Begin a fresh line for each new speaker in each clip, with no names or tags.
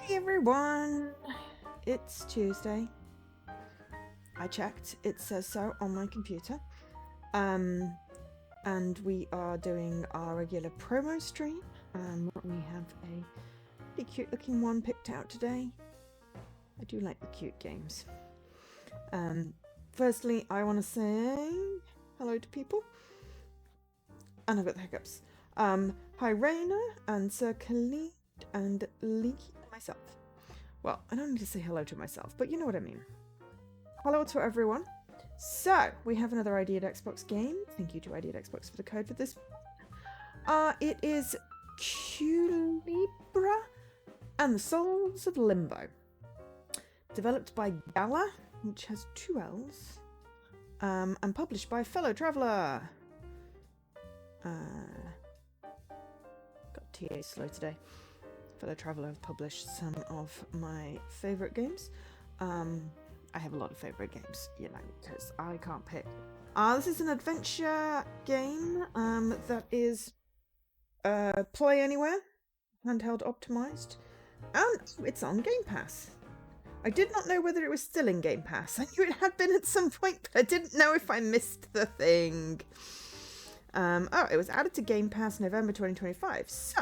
Hey everyone! It's Tuesday. I checked, it says so on my computer. And we are doing our regular promo stream. We have a pretty cute looking one picked out today. I do like the cute games. Firstly, I want to say hello to people. And I've got the hiccups. Hi Raina and Sir Khalid and Lee and myself. Well, I don't need to say hello to myself, but you know what I mean. Hello to everyone. So, we have another Ideated Xbox game. Thank you to Ideated Xbox for the code for this. It is Kulebra and the Souls of Limbo. Developed by Gala, which has 2 L's. And published by Fellow Traveller. Got TA slow today. Fellow Traveller have published some of my favourite games. I have a lot of favourite games, you know, because I can't pick. This is an adventure game that is play anywhere, handheld optimised, and it's on Game Pass. I did not know whether it was still in Game Pass. I knew it had been at some point, but I didn't know if I missed the thing. It was added to Game Pass November 2025, so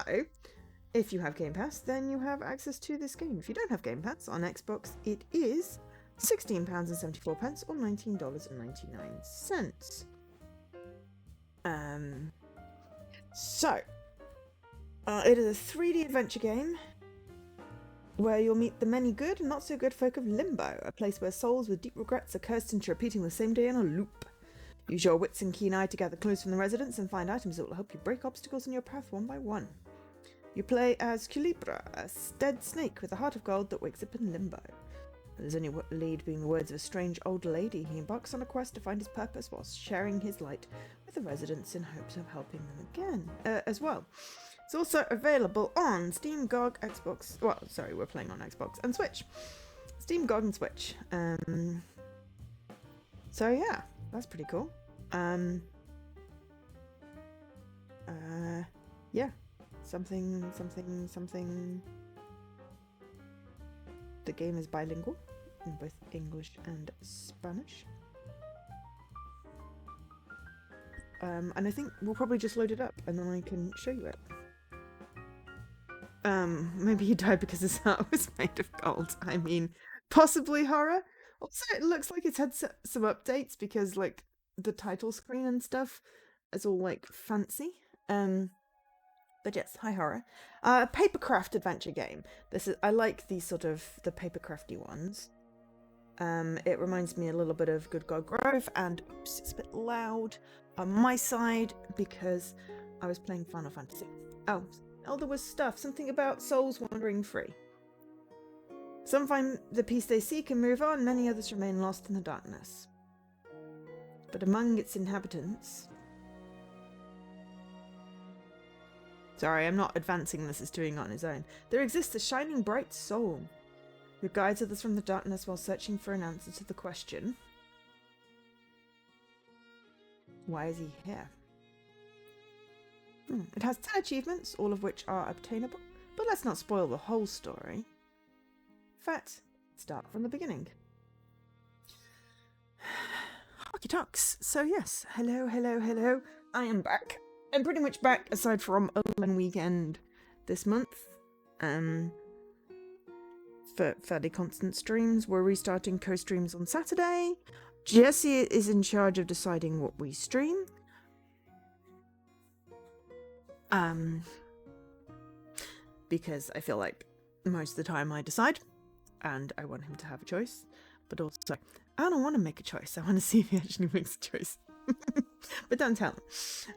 if you have Game Pass, then you have access to this game. If you don't have Game Pass on Xbox, it is £16.74 or $19.99. It is a 3D adventure game where you'll meet the many good and not so good folk of Limbo, a place where souls with deep regrets are cursed into repeating the same day in a loop. Use your wits and keen eye to gather clues from the residents and find items that will help you break obstacles in your path one by one. You play as Kulebra, a dead snake with a heart of gold that wakes up in Limbo. His only lead being the words of a strange old lady, he embarks on a quest to find his purpose whilst sharing his light with the residents in hopes of helping them again, as well. It's also available on Steam, GOG, Xbox... Well, sorry, we're playing on Xbox and Switch. Steam, GOG and Switch. So yeah, that's pretty cool. Yeah. Something. The game is bilingual in both English and Spanish. And I think we'll probably just load it up and then I can show you it. Maybe you died because his heart was made of gold. I mean, possibly horror. Also, it looks like it's had some updates because, like, the title screen and stuff is all, like, fancy. But yes, hi horror. Papercraft adventure game. I like these sort of the papercrafty ones. It reminds me a little bit of Good God Grove, and oops, it's a bit loud on my side because I was playing Final Fantasy. Oh, there was stuff. Something about souls wandering free. Some find the peace they seek and move on. Many others remain lost in the darkness. But among its inhabitants... Sorry, I'm not advancing this, it's doing it on his own. There exists a shining bright soul who guides others from the darkness while searching for an answer to the question, why is he here? It has 10 achievements, all of which are obtainable, but let's not spoil the whole story. In fact, start from the beginning. Hockey talks. So yes, hello. I am back. I'm pretty much back, aside from a long weekend this month. For fairly constant streams. We're restarting co-streams on Saturday. Jesse is in charge of deciding what we stream. Because I feel like most of the time I decide, and I want him to have a choice. But also, I don't want to make a choice. I want to see if he actually makes a choice. But don't tell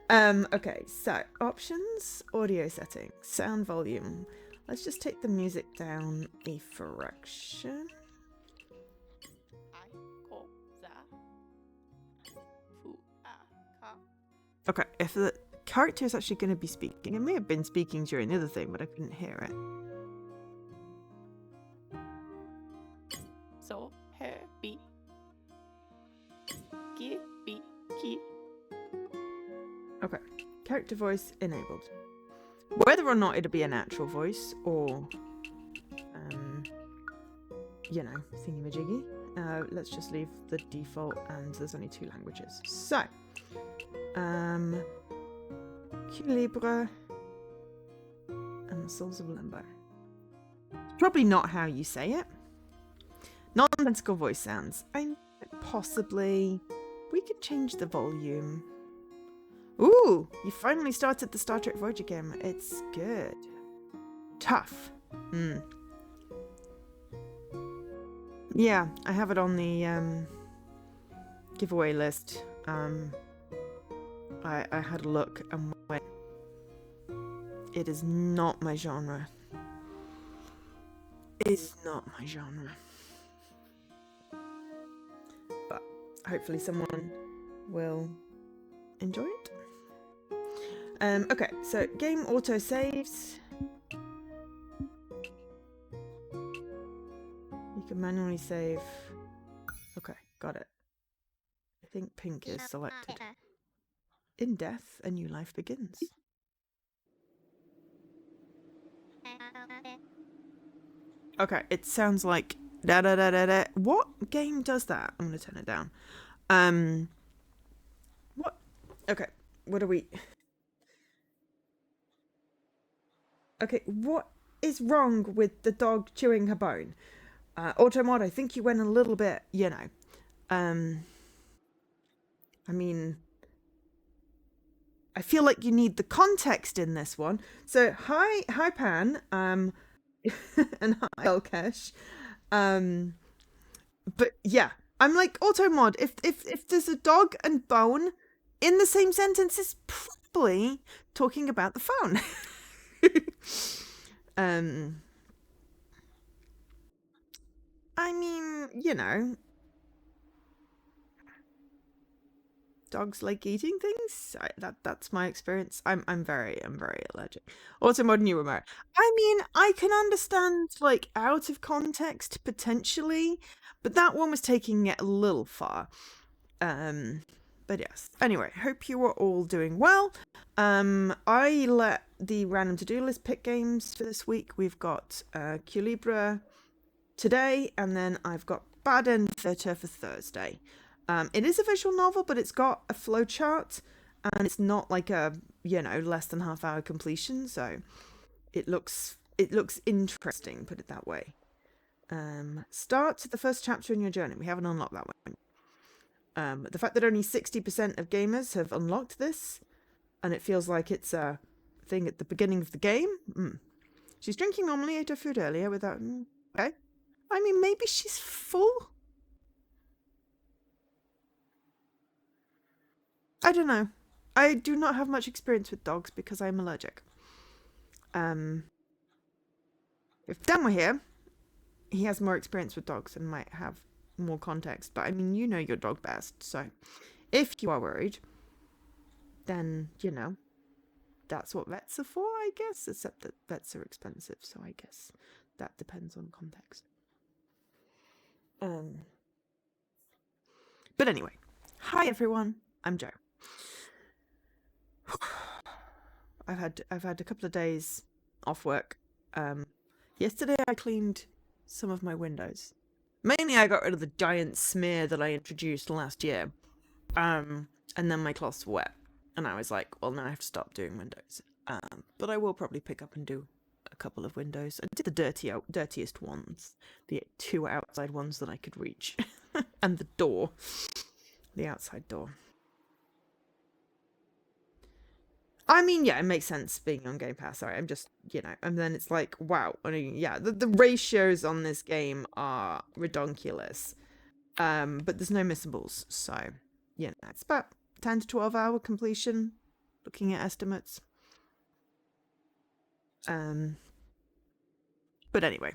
him. Okay, so options, audio settings, sound volume. Let's just take the music down a fraction. Okay, if the character is actually going to be speaking, it may have been speaking during the other thing, but I couldn't hear it.
So happy. Give me key.
Okay, character voice enabled. Whether or not it'll be a natural voice or you know, thingy-majiggy. Let's just leave the default, and there's only 2 languages. So, Kulebra and the Souls of Limbo. Probably not how you say it. Nonsensical voice sounds. Possibly. We could change the volume. Ooh, you finally started the Star Trek Voyager game. It's good. Tough. Yeah, I have it on the giveaway list. I had a look and went, it is not my genre. It's not my genre. But hopefully someone will enjoy it. Okay, so game auto saves. You can manually save. Okay, got it. I think pink is selected. In death, a new life begins. Okay, it sounds like da da da da da. What game does that? I'm gonna turn it down. What? Okay, what are we? Okay, what is wrong with the dog chewing her bone? Automod, I think you went a little bit, you know. I mean, I feel like you need the context in this one. So, hi Pan, and hi Elkesh. But yeah, I'm like Automod. If there's a dog and bone in the same sentence, it's probably talking about the phone. I mean, you know, dogs like eating things. That's my experience. I'm very allergic. Also, modern Euromar. I mean, I can understand like out of context potentially, but that one was taking it a little far. But yes. Anyway, hope you are all doing well. I let the random to-do list pick games for this week. We've got Kulebra today, and then I've got Bad End Theatre for Thursday. It is a visual novel, but it's got a flowchart, and it's not like a, you know, less than half-hour completion, so it looks interesting, put it that way. Start the first chapter in your journey. We haven't unlocked that one. The fact that only 60% of gamers have unlocked this, and it feels like it's a thing at the beginning of the game. She's drinking normally, ate her food earlier without... Okay. I mean, maybe she's full? I don't know. I do not have much experience with dogs because I'm allergic. If Dan were here, he has more experience with dogs and might have more context. But I mean, you know your dog best. So if you are worried, then, you know, that's what vets are for, I guess. Except that vets are expensive. So I guess that depends on context. But anyway, hi everyone. I'm Joe. I've had a couple of days off work. Yesterday I cleaned some of my windows. Mainly I got rid of the giant smear that I introduced last year. And then my cloths were wet. And I was like, well, now I have to stop doing windows. But I will probably pick up and do a couple of windows. I did the dirtiest ones. The 2 outside ones that I could reach. And the door. The outside door. I mean, yeah, it makes sense being on Game Pass. Sorry, I'm just, you know, and then it's like, wow. I mean, yeah, the ratios on this game are redonkulous. But there's no missables, so, you know, it's about 10 to 12 hour completion, looking at estimates. But anyway,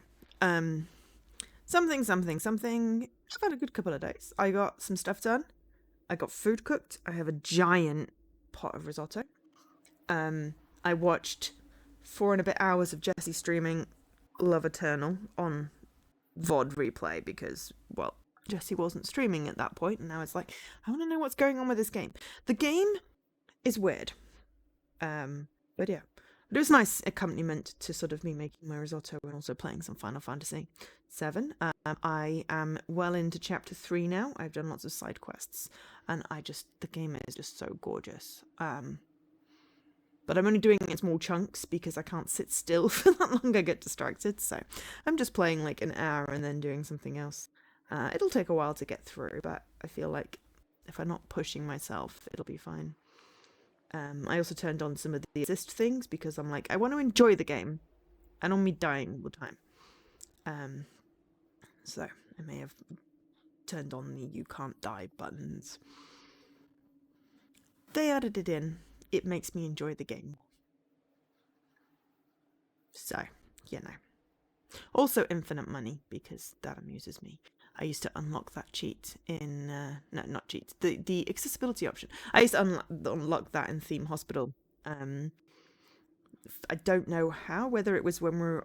something. I've had a good couple of days. I got some stuff done. I got food cooked. I have a giant pot of risotto. I watched 4 and a bit hours of Jesse streaming Love Eternal on VOD replay because, well, Jesse wasn't streaming at that point, and now it's like, I want to know what's going on with this game. The game is weird. But yeah. But it was nice accompaniment to sort of me making my risotto and also playing some Final Fantasy VII. I am well into chapter 3 now. I've done lots of side quests, and the game is just so gorgeous. But I'm only doing it in small chunks because I can't sit still for that long. I get distracted, so I'm just playing like an hour and then doing something else. It'll take a while to get through, but I feel like if I'm not pushing myself, it'll be fine. I also turned on some of the assist things because I'm like, I want to enjoy the game and on me dying all the time. So I may have turned on the you can't die buttons. They added it in. It makes me enjoy the game. So, you know. Also infinite money, because that amuses me. I used to unlock that cheat in... no, not cheat. The accessibility option. I used to unlock that in Theme Hospital. I don't know how, whether it was when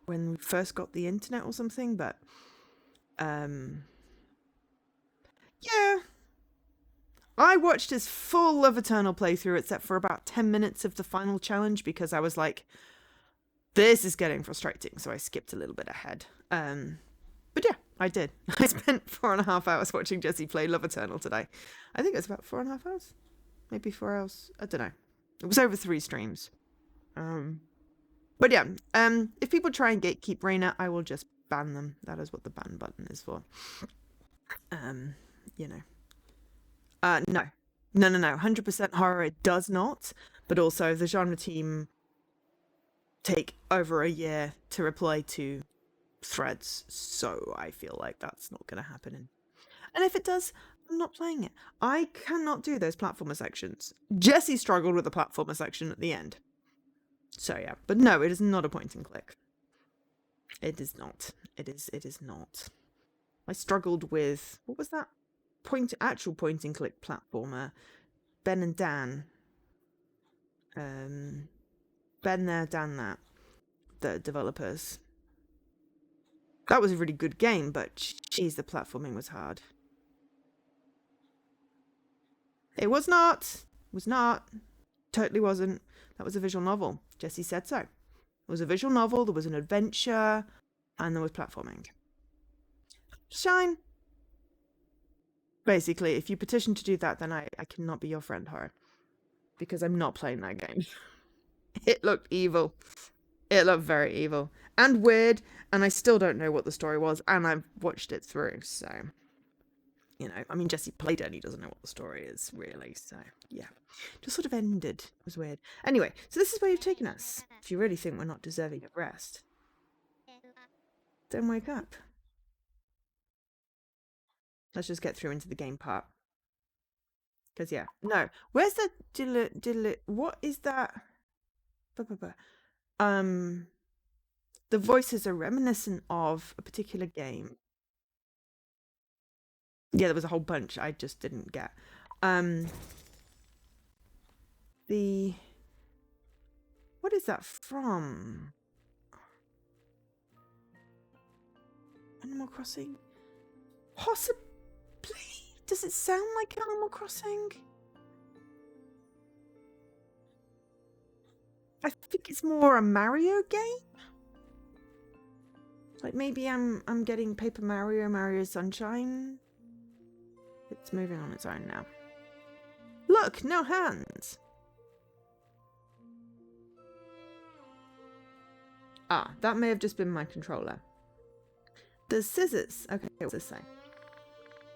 we first got the internet or something, but... yeah. I watched his full Love Eternal playthrough, except for about 10 minutes of the final challenge, because I was like, this is getting frustrating, so I skipped a little bit ahead. But yeah, I did. I spent 4.5 hours watching Jesse play Love Eternal today. I think it was about 4.5 hours. Maybe 4 hours. I don't know. It was over 3 streams. But yeah, if people try and gatekeep Reina, I will just ban them. That is what the ban button is for. You know. No. 100% horror, it does not. But also, the genre team take over a year to reply to threads, so I feel like that's not going to happen. And if it does, I'm not playing it. I cannot do those platformer sections. Jesse struggled with the platformer section at the end. So yeah, but no, it is not a point and click. It is not. It is not. I struggled with, what was that? Actual point and click platformer. Ben and Dan. Ben there, Dan that. The developers. That was a really good game, but geez, the platforming was hard. It was not. It was not. Totally wasn't. That was a visual novel. Jesse said so. It was a visual novel, there was an adventure, and there was platforming. Shine. Basically, if you petition to do that, then I cannot be your friend, horror. Because I'm not playing that game. It looked evil. It looked very evil. And weird, and I still don't know what the story was, and I've watched it through, so... You know, I mean, Jesse played it and he doesn't know what the story is, really, so, yeah. Just sort of ended. It was weird. Anyway, so this is where you've taken us. If you really think we're not deserving of rest, then wake up. Let's just get through into the game part. Because, yeah. No. Where's the... What is that? The voices are reminiscent of a particular game. Yeah, there was a whole bunch I just didn't get. What is that from? Animal Crossing? Possibly? Does it sound like Animal Crossing? I think it's more a Mario game. Like maybe I'm getting Paper Mario Sunshine. It's moving on its own now. Look, no hands. Ah, that may have just been my controller. The scissors. Okay, what's this say?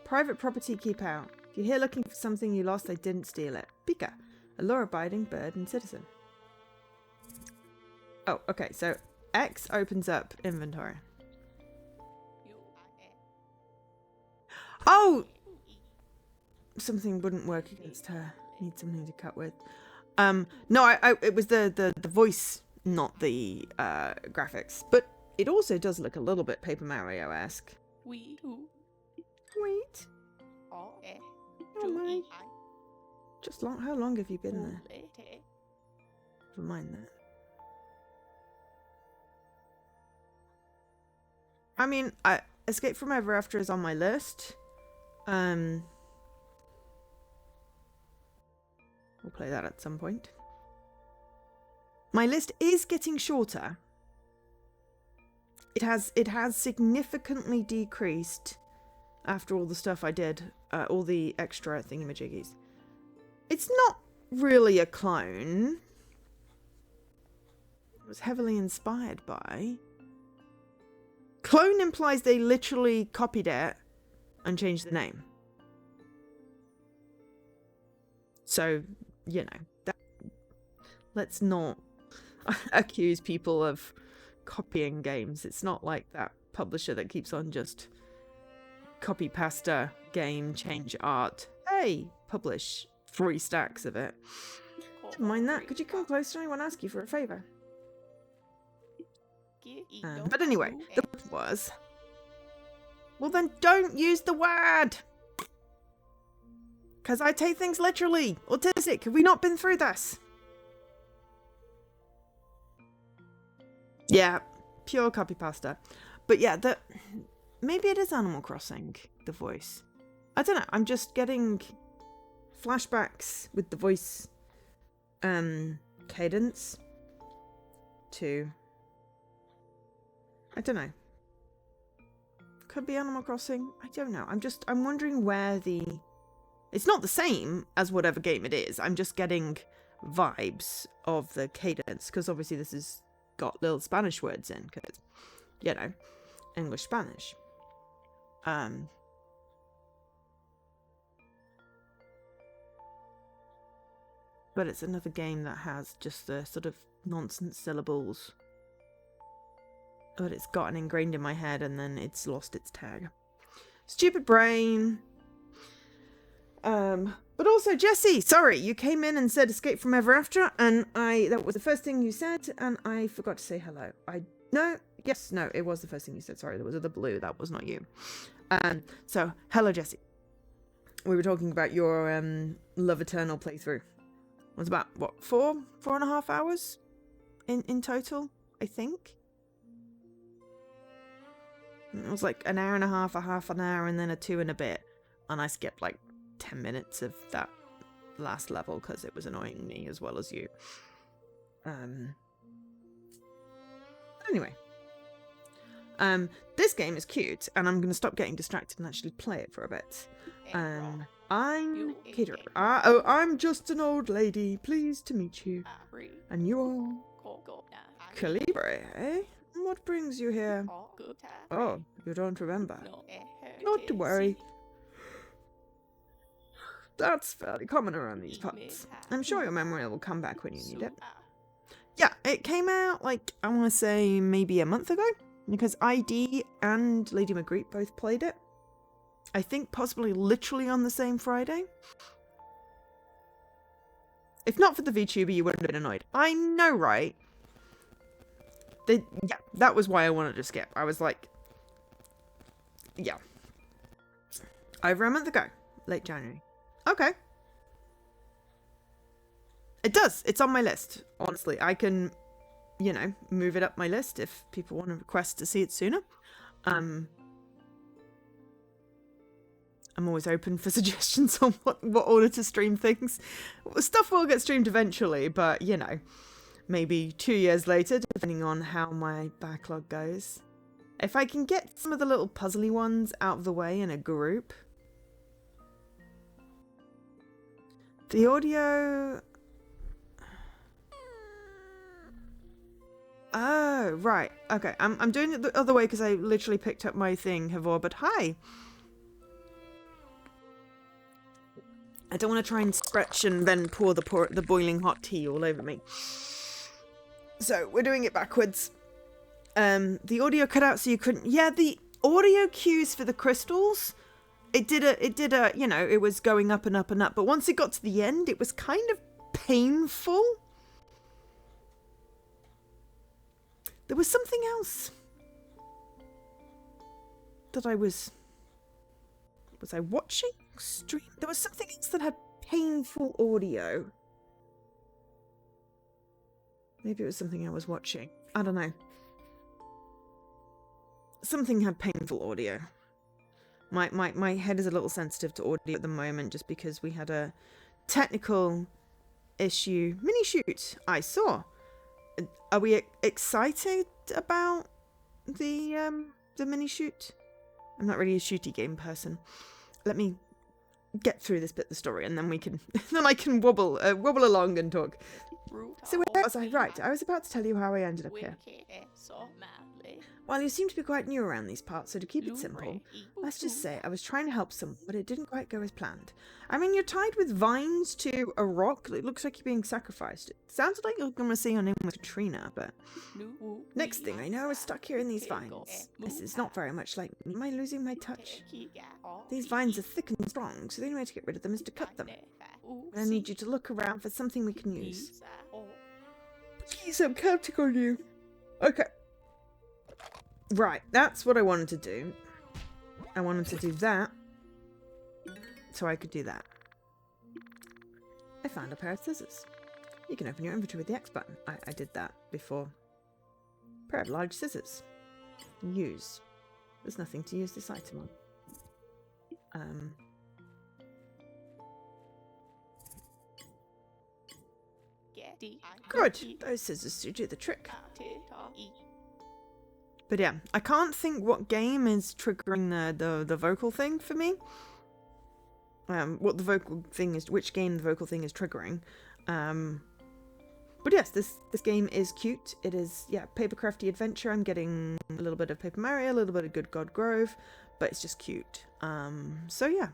Private property, keep out. If you're here looking for something you lost, I didn't steal it. Pika, a law-abiding bird and citizen. Oh, okay, so X opens up inventory. Oh! Something wouldn't work against her. Need something to cut with. No, it was the voice, not the graphics. But it also does look a little bit Paper Mario-esque. Wait. Oh my. Just how long have you been there? Never mind that. I mean, Escape from Ever After is on my list. We'll play that at some point. My list is getting shorter. It has significantly decreased after all the stuff I did, all the extra thingamajiggies. It's not really a clone. It was heavily inspired by. Clone implies they literally copied it and changed the name. So, you know, let's not accuse people of copying games. It's not like that publisher that keeps on just copy pasta game, change art. Hey, publish 3 stacks of it. Don't mind that. Could you come closer? I want to ask you for a favour. But anyway, the point was... Well then don't use the word! Because I take things literally. Autistic, have we not been through this? Yeah, pure copy pasta. But yeah, maybe it is Animal Crossing, the voice. I don't know, I'm just getting flashbacks with the voice cadence to... I don't know. Could be Animal Crossing. I don't know. I'm wondering where the... It's not the same as whatever game it is. I'm just getting vibes of the cadence. Because obviously this has got little Spanish words in. Because, you know, English, Spanish. But it's another game that has just the sort of nonsense syllables. But it's gotten ingrained in my head and then it's lost its tag. Stupid brain. But also, Jesse, sorry, you came in and said Escape from Ever After, and that was the first thing you said, and I forgot to say hello. No, it was the first thing you said. Sorry, there was other blue, that was not you. So, hello, Jesse. We were talking about your Love Eternal playthrough. It was about, what, 4.5 hours in total, I think? It was like an hour and a half, a half an hour, and then a 2 and a bit. And I skipped like 10 minutes of that last level because it was annoying me as well as you. Anyway. This game is cute, and I'm going to stop getting distracted and actually play it for a bit. I'm Caterer. I'm just an old lady. Pleased to meet you. And you are... Kulebra, eh? What brings you here? Oh, you don't remember. Not to worry. That's fairly common around these parts. I'm sure your memory will come back when you need it. Yeah, it came out, like, I want to say maybe a month ago. Because ID and Lady Magritte both played it. I think possibly literally on the same Friday. If not for the VTuber, you wouldn't have been annoyed. I know, right? Yeah, that was why I wanted to skip. I was like... Yeah. Over a month ago. Late January. Okay. It does. It's on my list. Honestly, I can, you know, move it up my list if people want to request to see it sooner. I'm always open for suggestions on what order to stream things. Stuff will get streamed eventually, but, you know, maybe 2 years later, depending on how my backlog goes. If I can get some of the little puzzly ones out of the way in a group. The audio... Oh, right. Okay, I'm doing it the other way because I literally picked up my thing, Havor, but hi! I don't want to try and stretch and then pour the boiling hot tea all over me. So, we're doing it backwards. The audio cut out so you couldn't... Yeah, the audio cues for the crystals... It did a, you know, it was going up and up and up. But once it got to the end, it was kind of painful. There was something else that I was I watching? Stream? There was something else that had painful audio. Maybe it was something I was watching. I don't know. Something had painful audio. My head is a little sensitive to audio at the moment just because we had a technical issue. Mini shoot I saw are we excited about the mini shoot? I'm not really a shooty game person. Let me get through this bit of the story, and then we can then I can wobble along and talk. So where was I? Right, I was about to tell you how I ended up here. Well, you seem to be quite new around these parts, so to keep it simple, let's just say I was trying to help someone, but it didn't quite go as planned. I mean, you're tied with vines to a rock. It looks like you're being sacrificed. It sounds like you're going to say your name was Katrina, but... Next thing I know, I was stuck here in these vines. This is not very much like me. Am I losing my touch? These vines are thick and strong, so the only way to get rid of them is to cut them. And I need you to look around for something we can use. Please, I'm counting on you. Okay. Right, that's what I wanted to do. I wanted to do that, so I could do that. I found a pair of scissors. You can open your inventory with the X button. I did that before. Pair of large scissors. Use. There's nothing to use this item on. Good. Those scissors should do the trick. But yeah, I can't think what game is triggering the vocal thing for me. What the vocal thing is, which game the vocal thing is triggering. But yes, this game is cute. It is, yeah, papercrafty adventure. I'm getting a little bit of Paper Mario, a little bit of Good God Grove, but it's just cute. So yeah.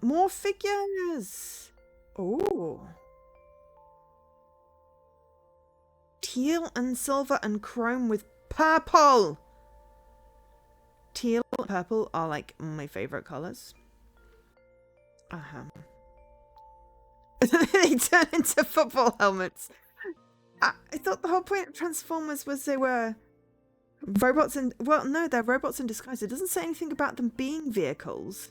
More figures. Oh. Teal and silver and chrome with purple. Teal and purple are like my favorite colors. They turn into football helmets. I thought the whole point of Transformers was they were robots in... Well, no, they're robots in disguise. It doesn't say anything about them being vehicles.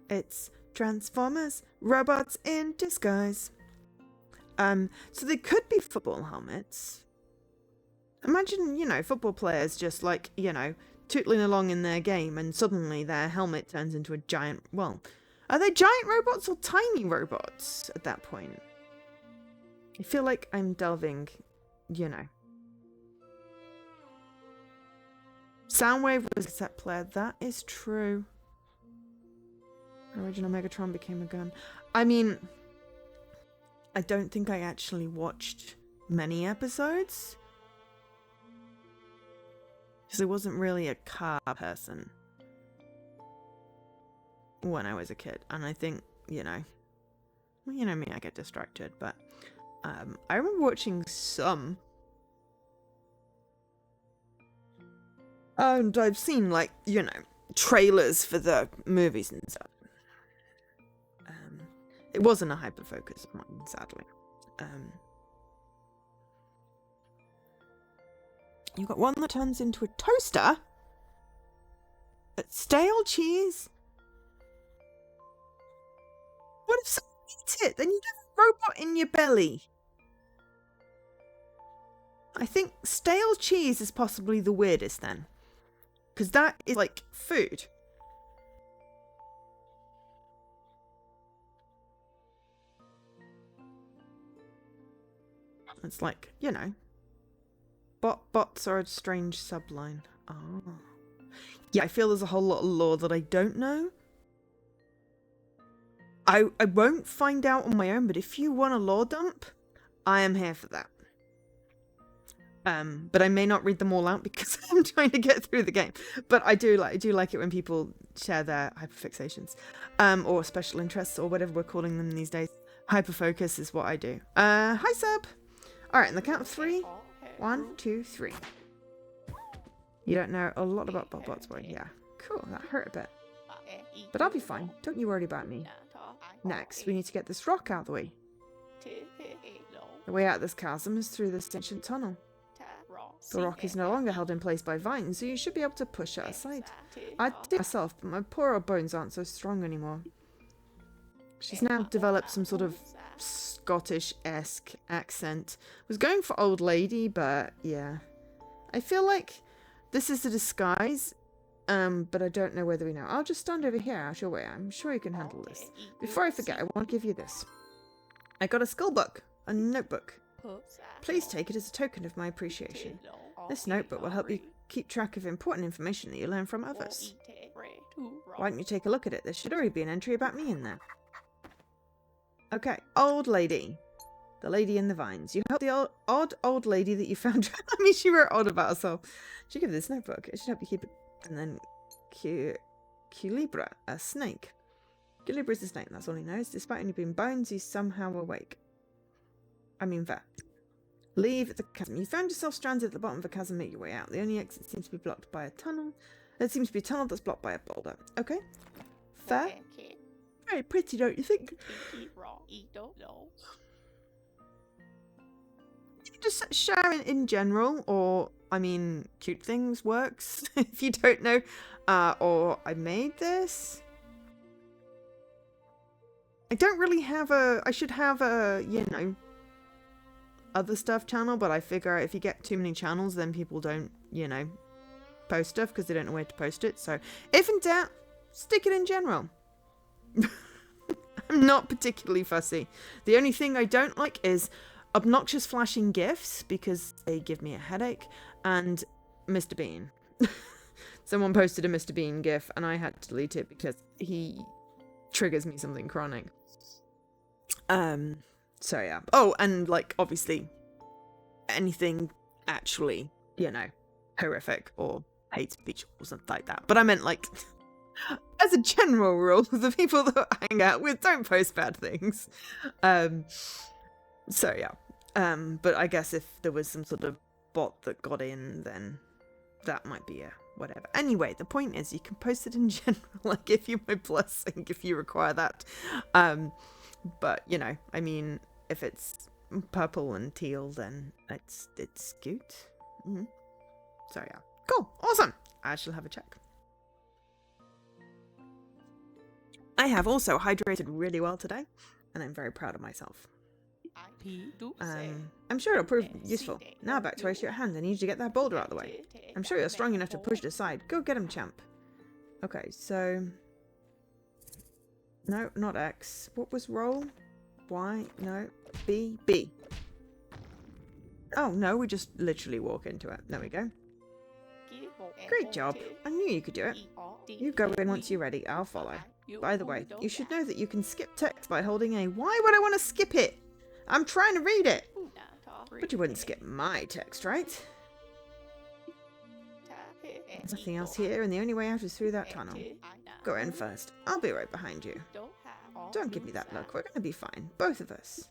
It's Transformers, robots in disguise. So they could be football helmets. Imagine, you know, football players just like, you know, tootling along in their game and suddenly their helmet turns into a giant... Well, are they giant robots or tiny robots at that point? I feel like I'm delving, you know. Soundwave was a set player. That is true. Original Megatron became a gun. I mean, I don't think I actually watched many episodes. Because I wasn't really a car person when I was a kid. And I think, you know, well, you know me, I get distracted. But I remember watching some. And I've seen, like, you know, trailers for the movies and stuff. It wasn't a hyper-focus of mine, sadly. You got one that turns into a toaster? Stale cheese? What if someone eats it? Then you'd have a robot in your belly. I think stale cheese is possibly the weirdest then. Because that is like food. It's like, you know, bots are a strange subline. Oh. Yeah, I feel there's a whole lot of lore that I don't know. I won't find out on my own, but if you want a lore dump, I am here for that. But I may not read them all out because I'm trying to get through the game. But I do like it when people share their hyperfixations, or special interests, or whatever we're calling them these days. Hyperfocus is what I do. Hi sub. All right, on the count of 3. 1, 2, 3. You don't know a lot about bots, boy. Yeah, cool. That hurt a bit, but I'll be fine. Don't you worry about me. Next, we need to get this rock out of the way. The way out of this chasm is through this ancient tunnel. The rock is no longer held in place by vines, so you should be able to push it aside. I did it myself, but my poor old bones aren't so strong anymore. She's now developed some sort of Scottish-esque accent. Was going for old lady, but yeah. I feel like this is a disguise, but I don't know whether we know. I'll just stand over here out your way. I'm sure you can handle this. Before I forget, I want to give you this. I got a skull book, a notebook. Please take it as a token of my appreciation. This notebook will help you keep track of important information that you learn from others. Why don't you take a look at it? There should already be an entry about me in there. Okay, old lady. The lady in the vines. You help the odd old lady that you found. I mean, she wrote odd about herself. She gave this notebook. It should help you keep it. And then Kulebra, a snake. Kulebra is a snake, that's all he knows. Despite only being bones, he's somehow awake. I mean, there. Leave the chasm. You found yourself stranded at the bottom of a chasm. Make your way out. The only exit seems to be blocked by a tunnel. There seems to be a tunnel that's blocked by a boulder. Okay. Fair. Very pretty, don't you think? Just share in general, or I mean, cute things works if you don't know. Or I made this. I don't really have a. I should have a, you know, other stuff channel, but I figure if you get too many channels, then people don't, you know, post stuff because they don't know where to post it. So if in doubt, stick it in general. I'm not particularly fussy. The only thing I don't like is obnoxious flashing GIFs because they give me a headache, and Mr. Bean. Someone posted a Mr. Bean GIF and I had to delete it because he triggers me something chronic. So yeah. Oh, and like obviously anything actually, you know, horrific or hate speech or something like that. But I meant like as a general rule, the people that I hang out with don't post bad things. So yeah. But I guess if there was some sort of bot that got in, then that might be a whatever. Anyway, the point is you can post it in general. I give you my blessing if you require that. But you know, I mean, if it's purple and teal, then it's cute. Mm-hmm. So yeah, cool, awesome. I shall have a check. I have also hydrated really well today, and I'm very proud of myself. I'm sure it'll prove useful. Now back to raise your hand. I need you to get that boulder out of the way. I'm sure you're strong enough to push it aside. Go get him, champ. Okay, so... No, not X. What was roll? Y? No. B? B. Oh, no, we just literally walk into it. There we go. Great job. I knew you could do it. You go in once you're ready. I'll follow. By the way, you should know that you can skip text by holding A. Why would I want to skip it? I'm trying to read it. But you wouldn't skip my text, right? There's nothing else here, and the only way out is through that tunnel. Go in first. I'll be right behind you. Don't give me that look. We're going to be fine. Both of us.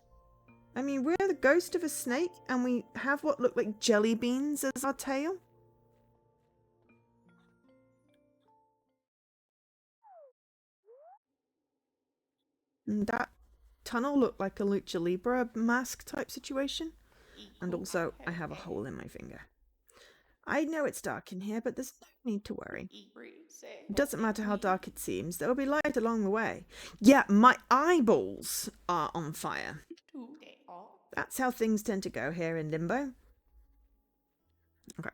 I mean, we're the ghost of a snake, and we have what look like jelly beans as our tail. And that tunnel looked like a Lucha Libre mask type situation. And also, I have a hole in my finger. I know it's dark in here, but there's no need to worry. It doesn't matter how dark it seems, there will be light along the way. Yeah, my eyeballs are on fire. That's how things tend to go here in Limbo. Okay.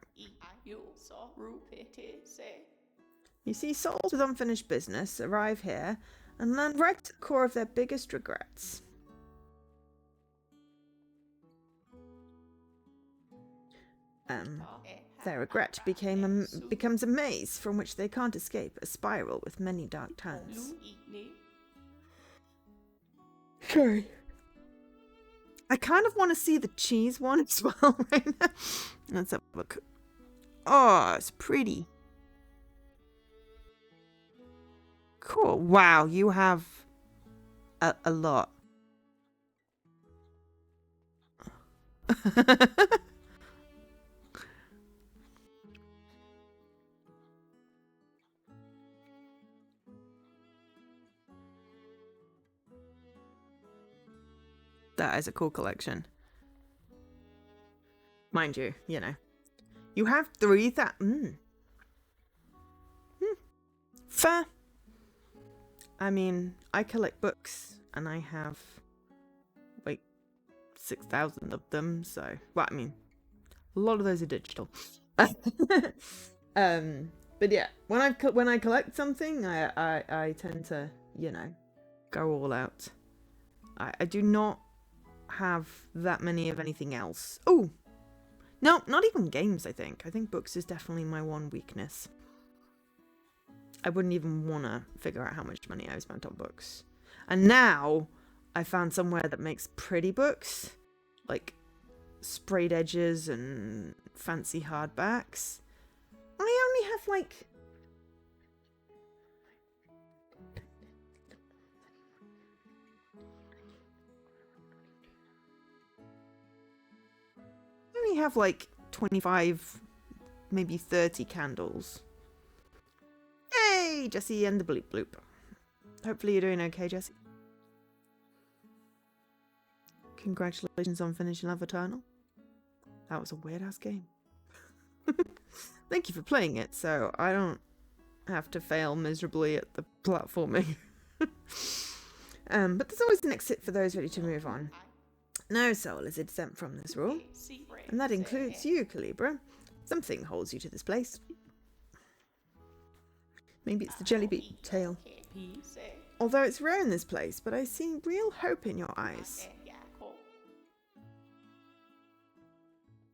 You see, souls with unfinished business arrive here and land right at the core of their biggest regrets. Their regret becomes a maze from which they can't escape, a spiral with many dark turns. Sorry. I kind of want to see the cheese one as well right now. Let's have a look. Oh, it's pretty. Cool. Wow, you have a lot. That is a cool collection. Mind you, you know. You have 3,000. Fair. I mean, I collect books and I have like 6,000 of them, so well, I mean, a lot of those are digital. But yeah, when I collect something, I tend to, you know, go all out. I do not have that many of anything else. Oh, no, not even games, I think. I think books is definitely my one weakness. I wouldn't even want to figure out how much money I spent on books. And now I found somewhere that makes pretty books, like sprayed edges and fancy hardbacks. I only have like... I only have like 25, maybe 30 candles. Hey, Jessie and the bleep bloop. Hopefully you're doing okay, Jessie. Congratulations on finishing Love Eternal. That was a weird-ass game. Thank you for playing it, so I don't have to fail miserably at the platforming. But there's always an exit for those ready to move on. No soul is exempt from this rule, and that includes you, Kulebra. Something holds you to this place. Maybe it's the jellybean tail. Although it's rare in this place, but I see real hope in your eyes.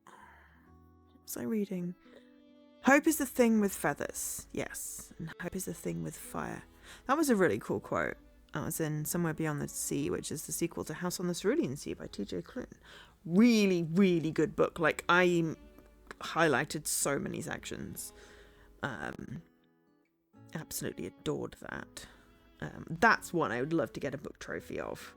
What was I reading? Hope is the thing with feathers. Yes, and hope is the thing with fire. That was a really cool quote. I was in Somewhere Beyond the Sea, which is the sequel to House on the Cerulean Sea by T.J. Klune. Really, really good book. Like, I highlighted so many sections. Absolutely adored that. That's one I would love to get a book trophy of.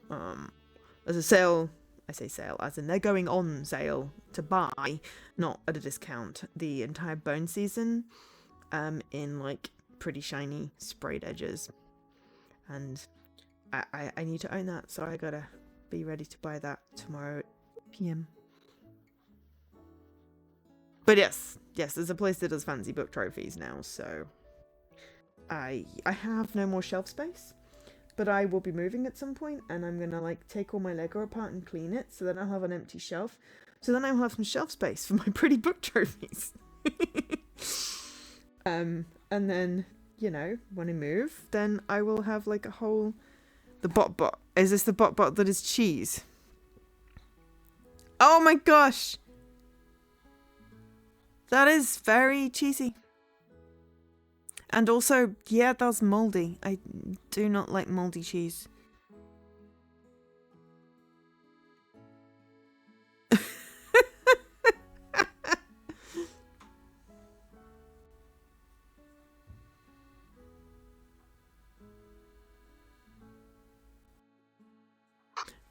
There's a sale, I say sale, as in they're going on sale to buy, not at a discount, the entire Bone season in like pretty shiny sprayed edges. And I need to own that, so I gotta be ready to buy that tomorrow at PM. But yes, there's a place that does fancy book trophies now, so I have no more shelf space, but I will be moving at some point, and I'm gonna like take all my Lego apart and clean it, so then I'll have an empty shelf, so then I'll have some shelf space for my pretty book trophies. And then, you know, when I move, then I will have like a whole... The bot. Is this the bot that is cheese? Oh my gosh! That is very cheesy. And also, yeah, that's moldy. I do not like moldy cheese.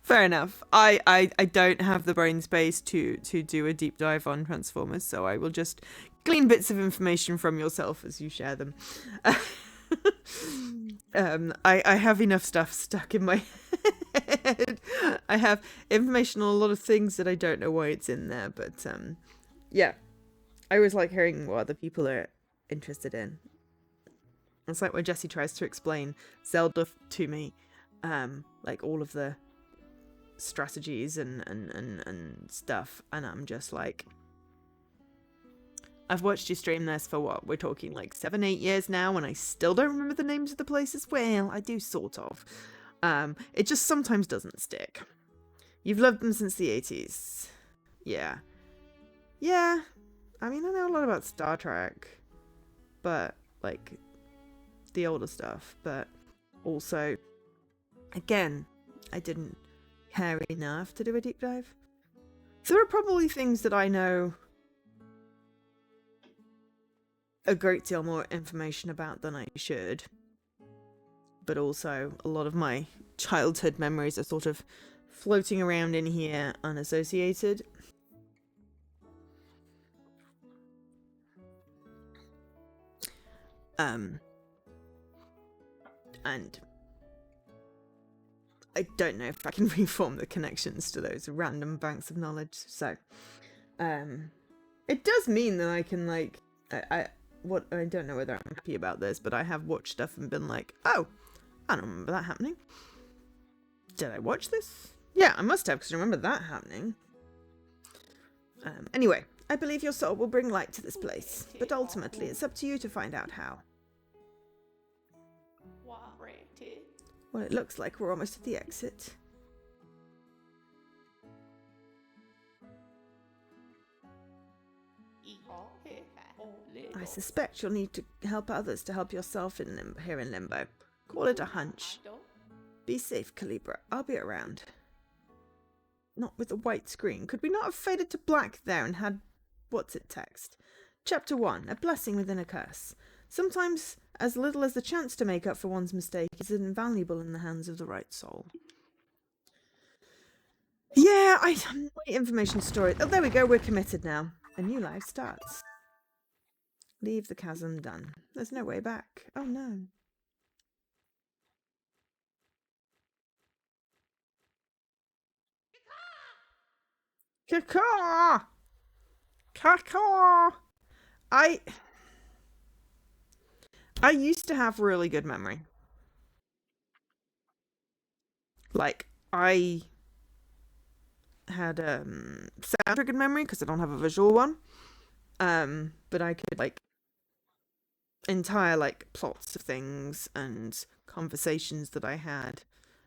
Fair enough. I don't have the brain space to do a deep dive on Transformers, so I will just glean bits of information from yourself as you share them. I have enough stuff stuck in my head. I have information on a lot of things that I don't know why it's in there, but yeah. I always like hearing what other people are interested in. It's like when Jessie tries to explain Zelda to me, like all of the strategies and stuff, and I'm just like, I've watched you stream this for what, we're talking like 7-8 years now, and I still don't remember the names of the places. Well, I do sort of. It just sometimes doesn't stick. You've loved them since the 80s. Yeah, I mean, I know a lot about Star Trek, but like the older stuff, but also again, I didn't care enough to do a deep dive. So there are probably things that I know a great deal more information about than I should, but also a lot of my childhood memories are sort of floating around in here unassociated. And I don't know if I can reform the connections to those random banks of knowledge. So, it does mean that I can like, I don't know whether I'm happy about this, but I have watched stuff and been like, oh, I don't remember that happening. Did I watch this? Yeah, I must have, because I remember that happening. Anyway, I believe your soul will bring light to this place, but ultimately it's up to you to find out how. Well, it looks like we're almost at the exit. I suspect you'll need to help others to help yourself here in Limbo. Call it a hunch. Be safe, Kulebra. I'll be around. Not with a white screen. Could we not have faded to black there and had what's it text? Chapter 1. A blessing within a curse. Sometimes as little as the chance to make up for one's mistake is invaluable in the hands of the right soul. Yeah, information story. Oh, there we go. We're committed now. A new life starts. Leave the chasm done. There's no way back. Oh no. Caw! Caw! I used to have really good memory. Like, I had sound triggered memory because I don't have a visual one. But I could like entire like plots of things and conversations that I had.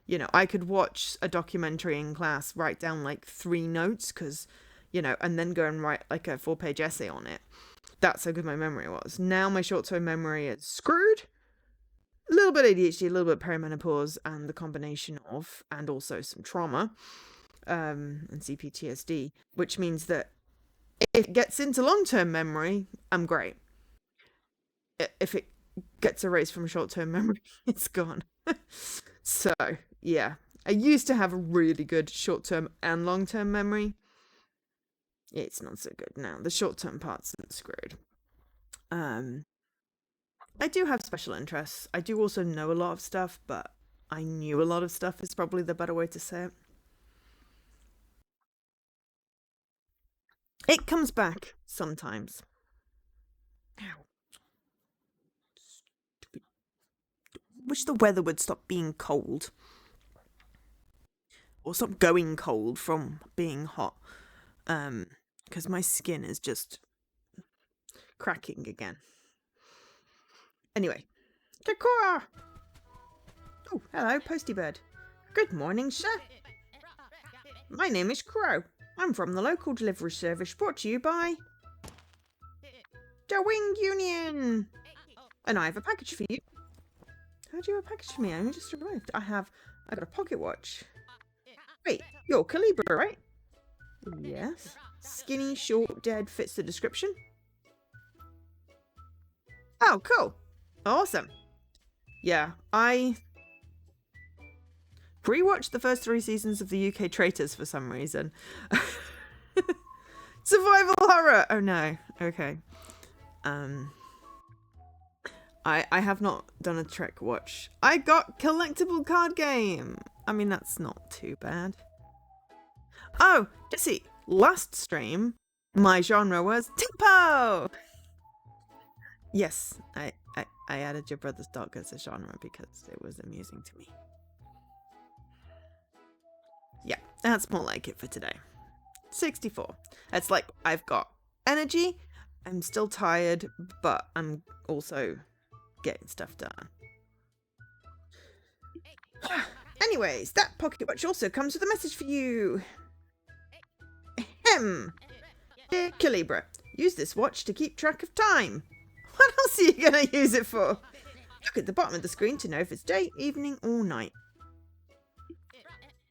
You know, I could watch a documentary in class, write down like 3 notes because, you know, and then go and write like a 4-page essay on it. That's how good my memory was. Now my short-term memory is screwed. A little bit ADHD, a little bit perimenopause, and the combination of, and also some trauma, and CPTSD, which means that if it gets into long-term memory, I'm great. If it gets erased from short-term memory, it's gone. So, yeah. I used to have a really good short-term and long-term memory. It's not so good now. The short-term part's screwed. I do have special interests. I do also know a lot of stuff, but I knew a lot of stuff is probably the better way to say it. It comes back sometimes. Ow. Wish the weather would stop being cold. Or stop going cold from being hot. Because my skin is just cracking again. Anyway. Caw! Oh, hello, Posty Bird. Good morning, sir. My name is Crow. I'm from the local delivery service brought to you by the Wing Union. And I have a package for you. How do you have a package for me? I only just arrived. I got a pocket watch. Wait, you're Kulebra, right? Yes. Skinny, short, dead fits the description. Oh, cool. Awesome. Yeah, I rewatched the first 3 seasons of the UK Traitors for some reason. Survival horror! Oh no. Okay. I have not done a Trek watch. I got collectible card game! I mean, that's not too bad. Oh, see, last stream, my genre was Tempo! Yes, I added your brother's dog as a genre because it was amusing to me. Yeah, that's more like it for today. 64. It's like I've got energy, I'm still tired, but I'm also getting stuff done. Anyways, that pocket watch also comes with a message for you. Ahem. Dear Kulebra, use this watch to keep track of time. What else are you going to use it for? Look at the bottom of the screen to know if it's day, evening, or night.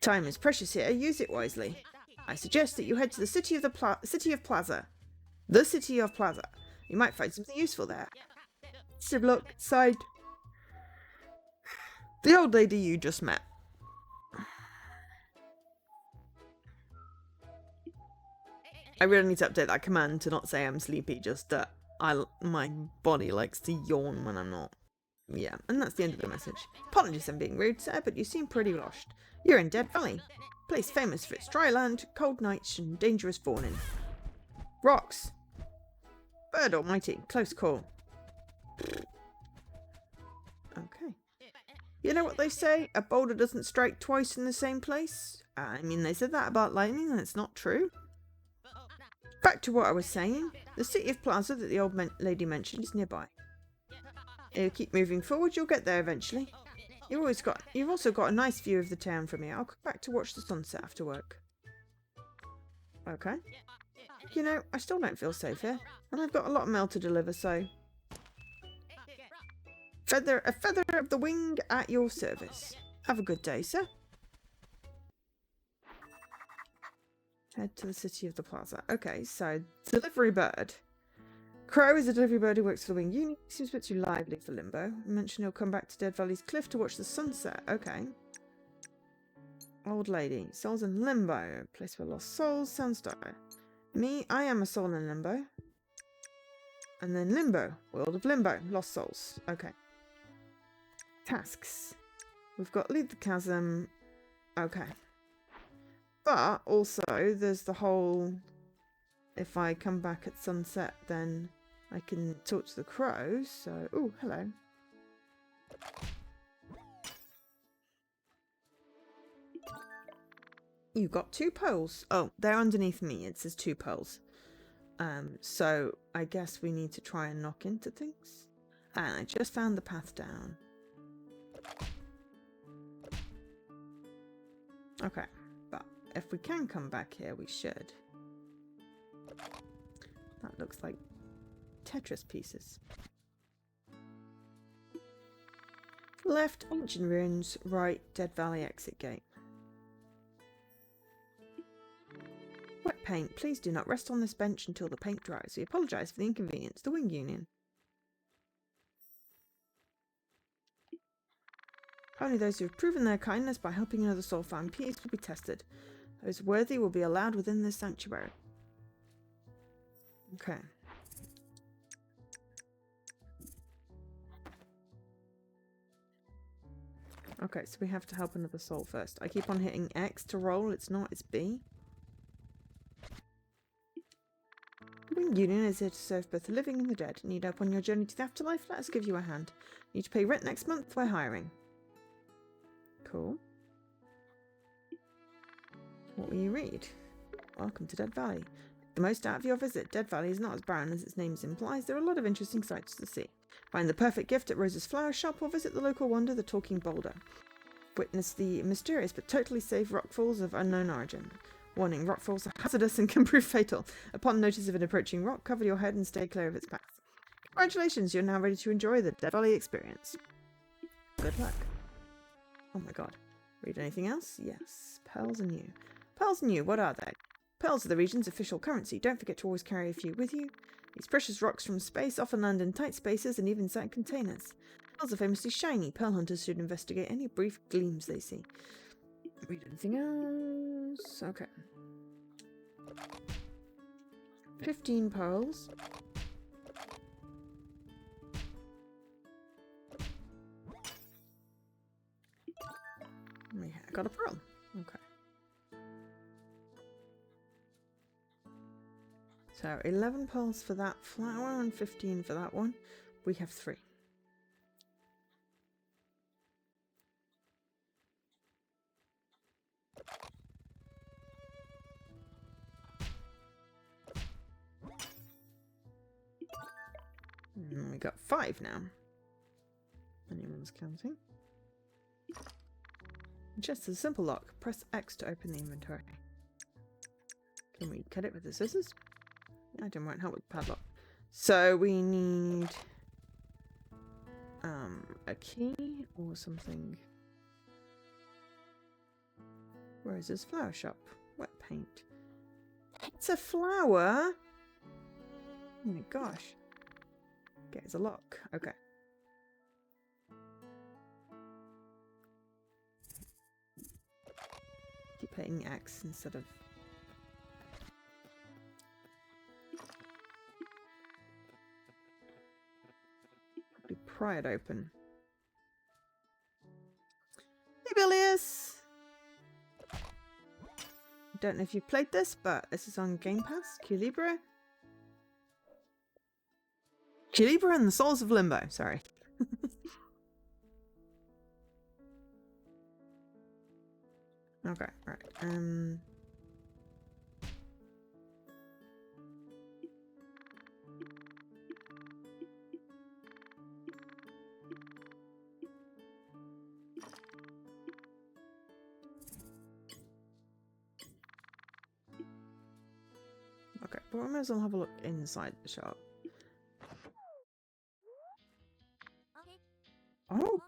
Time is precious here. Use it wisely. I suggest that you head to the City of Plaza. The City of Plaza. You might find something useful there. So look, side. The old lady you just met. I really need to update that command to not say I'm sleepy, just that my body likes to yawn when I'm not. Yeah, and that's the end of the message. Apologies I'm being rude, sir, but you seem pretty lost. You're in Dead Valley, place famous for its dry land, cold nights, and dangerous fawning. Rocks. Bird almighty, close call. Okay. You know what they say? A boulder doesn't strike twice in the same place? I mean, they said that about lightning, and it's not true. Back to what I was saying. The City of Plaza that the old lady mentioned is nearby. If you keep moving forward, you'll get there eventually. You've also got a nice view of the town from here. I'll come back to watch the sunset after work. Okay. You know, I still don't feel safe here. And I've got a lot of mail to deliver, so... A feather of the wing at your service. Have a good day, sir. Head to the city of the plaza. Okay, so delivery bird. Crow is a delivery bird who works for the Wing Union. Seems a bit too lively for Limbo. Mentioned he'll come back to Dead Valley's cliff to watch the sunset. Okay. Old lady. Souls in Limbo. Place where lost souls. Sounds dire. Me, I am a soul in Limbo. And then Limbo. World of Limbo. Lost souls. Okay. Tasks. We've got Leave the Chasm. Okay. But also, there's the whole... If I come back at sunset, then I can talk to the crows. So, oh, hello. You got 2 pearls. Oh, they're underneath me. It says 2 pearls. So I guess we need to try and knock into things. And I just found the path down. Okay, but if we can come back here, we should. That looks like Tetris pieces. Left, ancient ruins. Right, Dead Valley exit gate. Wet paint. Please do not rest on this bench until the paint dries. We apologise for the inconvenience. The Wing Union. Only those who have proven their kindness by helping another soul find peace will be tested. Those worthy will be allowed within this sanctuary. Okay. Okay, so we have to help another soul first. I keep on hitting X to roll. It's not, it's B. The Wing Union is here to serve both the living and the dead. Need help on your journey to the afterlife? Let us give you a hand. Need to pay rent next month? We're hiring. Cool. What will you read? Welcome to Dead Valley. The most out of your visit. Dead Valley is not as barren as its name implies. There are a lot of interesting sights to see. Find the perfect gift at Rose's Flower Shop or visit the local wonder, the Talking Boulder. Witness the mysterious but totally safe rockfalls of unknown origin. Warning, rockfalls are hazardous and can prove fatal. Upon notice of an approaching rock, cover your head and stay clear of its path. Congratulations, you're now ready to enjoy the Dead Valley experience. Good luck. Oh my god. Read anything else? Yes. Pearls are new. Pearls are new, what are they? Pearls are the region's official currency. Don't forget to always carry a few with you. These precious rocks from space often land in tight spaces and even inside containers. Pearls are famously shiny. Pearl hunters should investigate any brief gleams they see. Read anything else? Okay. 15 pearls. I got a pearl. Okay. So 11 pearls for that flower and 15 for that one. We have 3. And we got 5 now. Anyone's counting. Just a simple lock. Press X to open the inventory. Can we cut it with the scissors? I didn't want help with the padlock. So we need a key or something. Where is this flower shop? Wet paint. It's a flower. Oh my gosh. Okay, it's a lock. Okay. Keep hitting X instead of... Probably pry it open. Hey, Bilius! Don't know if you've played this, but this is on Game Pass. Kulebra. Kulebra and the Souls of Limbo. Sorry. Okay, right. but we may as well have a look inside the shop. Oh,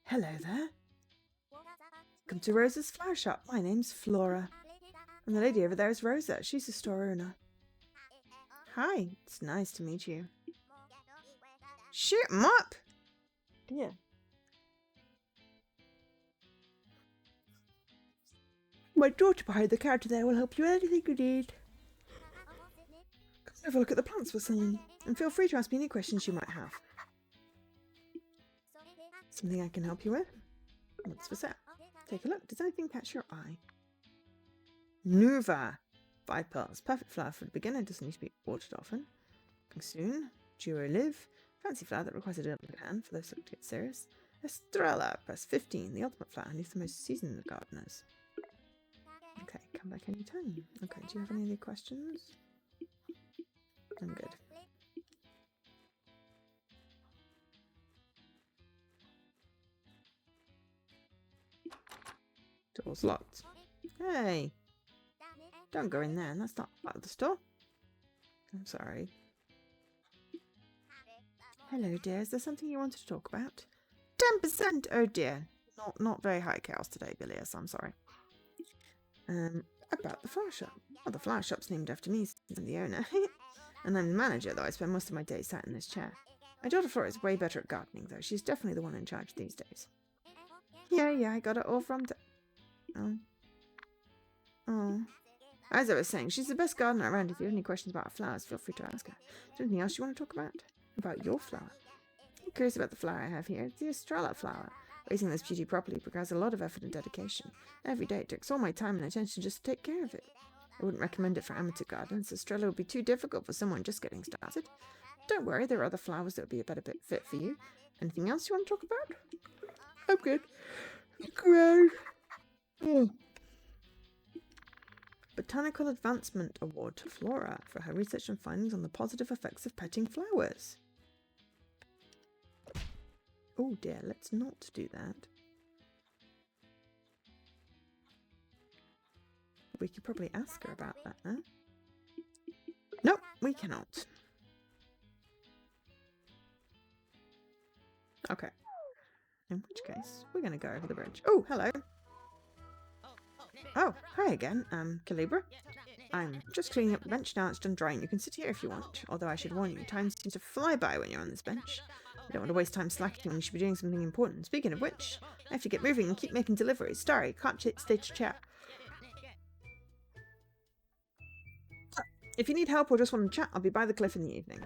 hello there. Come to Rosa's flower shop. My name's Flora. And the lady over there is Rosa. She's the store owner. Hi, it's nice to meet you. Shoot 'em up! Yeah. My daughter behind the counter there will help you with anything you need. Come have a look at the plants we're selling, and feel free to ask me any questions you might have. Something I can help you with? What's for sale? Take a look. Does anything catch your eye? Nuva. 5 pearls. Perfect flower for the beginner. Doesn't need to be watered often. Coming soon. Duo Live. Fancy flower that requires a delicate hand for those looking to get serious. Estrella. Press 15. The ultimate flower handy for the most seasoned gardeners. Okay, come back anytime. Okay, do you have any other questions? I'm good. Door's locked. Hey! Don't go in there, that's not part of the store. I'm sorry. Hello dear, is there something you wanted to talk about? 10%! Oh dear. Not very high chaos today, Bilias, I'm sorry. About the flower shop. Well, the flower shop's named after me, since I'm the owner. And I'm the manager, though I spend most of my days sat in this chair. My daughter Flora is way better at gardening, though. She's definitely the one in charge these days. Yeah, I got it all from Oh. As I was saying, she's the best gardener around. If you have any questions about her flowers, feel free to ask her. Is there anything else you want to talk about? About your flower? I'm curious about the flower I have here. It's the Estrella flower. Raising this beauty properly requires a lot of effort and dedication. Every day it takes all my time and attention just to take care of it. I wouldn't recommend it for amateur gardeners. Estrella would be too difficult for someone just getting started. Don't worry, there are other flowers that would be a better fit for you. Anything else you want to talk about? I'm good. Great. Oh. Botanical Advancement Award to Flora for her research and findings on the positive effects of petting flowers. Oh dear, let's not do that. We could probably ask her about that now. Nope, we cannot. Okay. In which case, we're going to go over the bridge. Oh, hello. Oh, hi again. Kulebra. I'm just cleaning up the bench now it's done drying. You can sit here if you want. Although I should warn you, time seems to fly by when you're on this bench. I don't want to waste time slacking when you should be doing something important. Speaking of which, I have to get moving and keep making deliveries. Sorry, can't stay to chat. If you need help or just want to chat, I'll be by the cliff in the evening.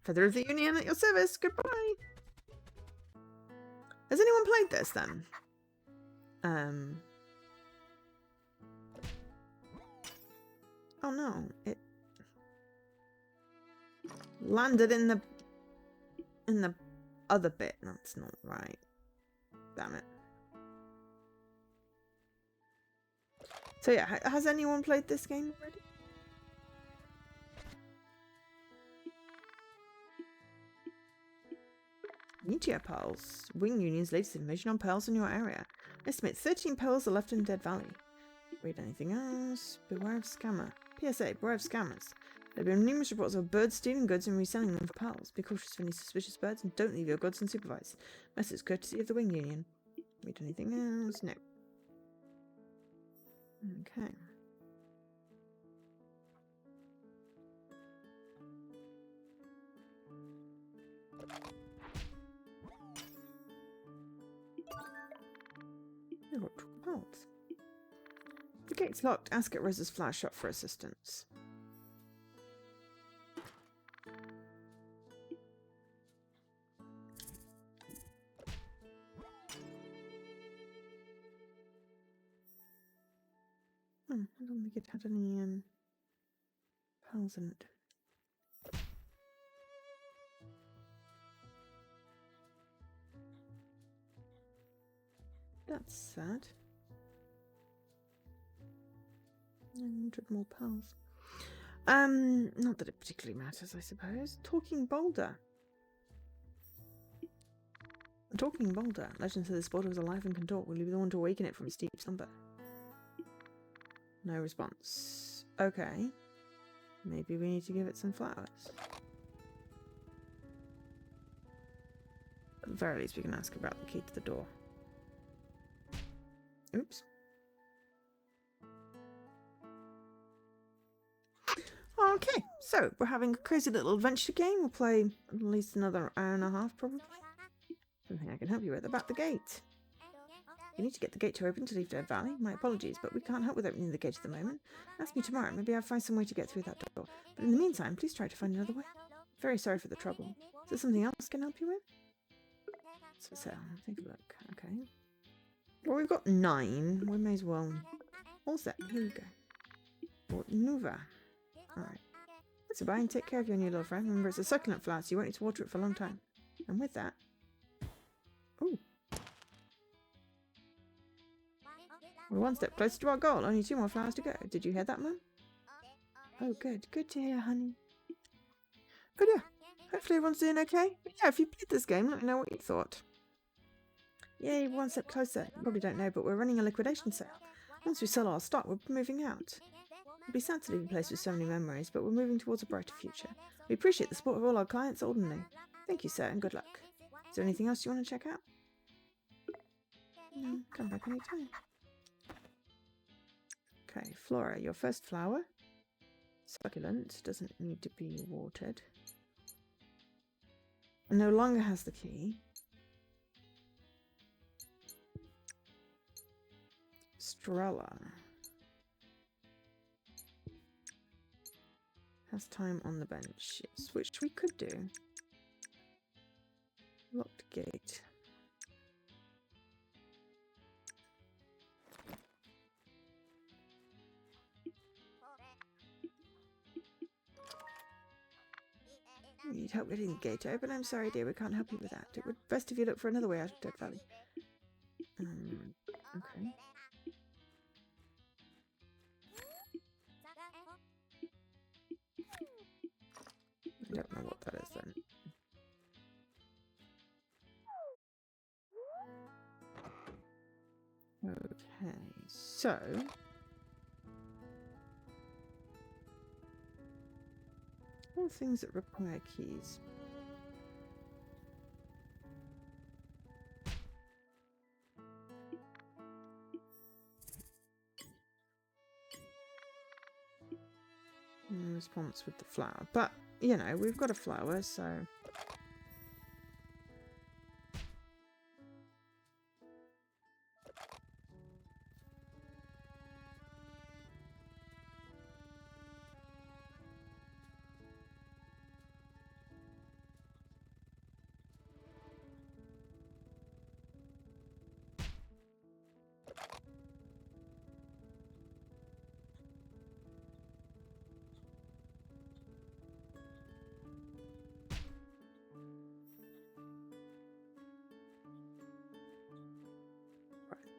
Feather of the Union at your service. Goodbye. Has anyone played this then? Oh no, it landed in the other bit. That's not right. Damn it. So yeah, has anyone played this game already? Meteor pearls. Wing Union's latest information on pearls in your area. Estimate 13 pearls are left in Dead Valley. Read anything else? Beware of scammer. PSA, beware of scammers. There have been numerous reports of birds stealing goods and reselling them for pearls. Be cautious of any suspicious birds and don't leave your goods unsupervised. Message courtesy of the Wing Union. Read anything else? No. Okay. Oh, pearls. The gate's locked. Ask at Rosa's flower shop for assistance. I don't think it had any pearls in it. That's sad. 900 more pearls. Not that it particularly matters, I suppose. Talking boulder. A talking boulder. Legend says this boulder was alive and can talk. Will you be the one to awaken it from its deep slumber? No response. Okay. Maybe we need to give it some flowers. At the very least, we can ask about the key to the door. Oops. Okay, so we're having a crazy little adventure game. We'll play at least another hour and a half, probably. Something I can help you with about the gate. You need to get the gate to open to leave Dead Valley. My apologies, but we can't help with opening the gate at the moment. Ask me tomorrow. Maybe I'll find some way to get through that door. But in the meantime, please try to find another way. Very sorry for the trouble. Is there something else I can help you with? So, take a look. Okay. Well, we've got 9. We may as well... All set. Here we go. Nuva. Alright. So bye and take care of your new little friend. Remember, it's a succulent flower, so you won't need to water it for a long time. And with that... Ooh. We're one step closer to our goal. Only 2 more flowers to go. Did you hear that, Mum? Oh, good. Good to hear, honey. But yeah, hopefully everyone's doing okay. But yeah, if you played this game, let me know what you thought. Yay, one step closer. You probably don't know, but we're running a liquidation sale. Once we sell our stock, we're moving out. It'd be sad to leave a place with so many memories, but we're moving towards a brighter future. We appreciate the support of all our clients, old and new. Thank you, sir, and good luck. Is there anything else you want to check out? No, come back anytime. Okay, Flora, your first flower. Succulent, doesn't need to be watered. And no longer has the key. Strella has time on the bench, yes, which we could do. Locked gate. We need help getting the gate open. I'm sorry, dear, we can't help you with that. It would be best if you look for another way out of Dead Valley. Okay. I don't know what that is then. Okay, so... all things that require keys. Response with the flower. But, you know, we've got a flower, so...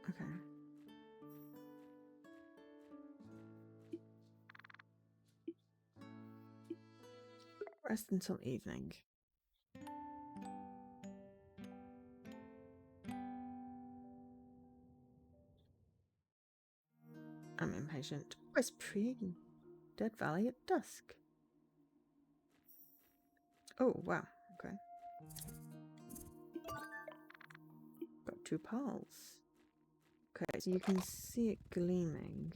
Okay. Rest until evening. I'm impatient. Where's Pre? Dead Valley at dusk. Oh, wow. Okay. Got 2 pearls. Okay, so you can see it gleaming.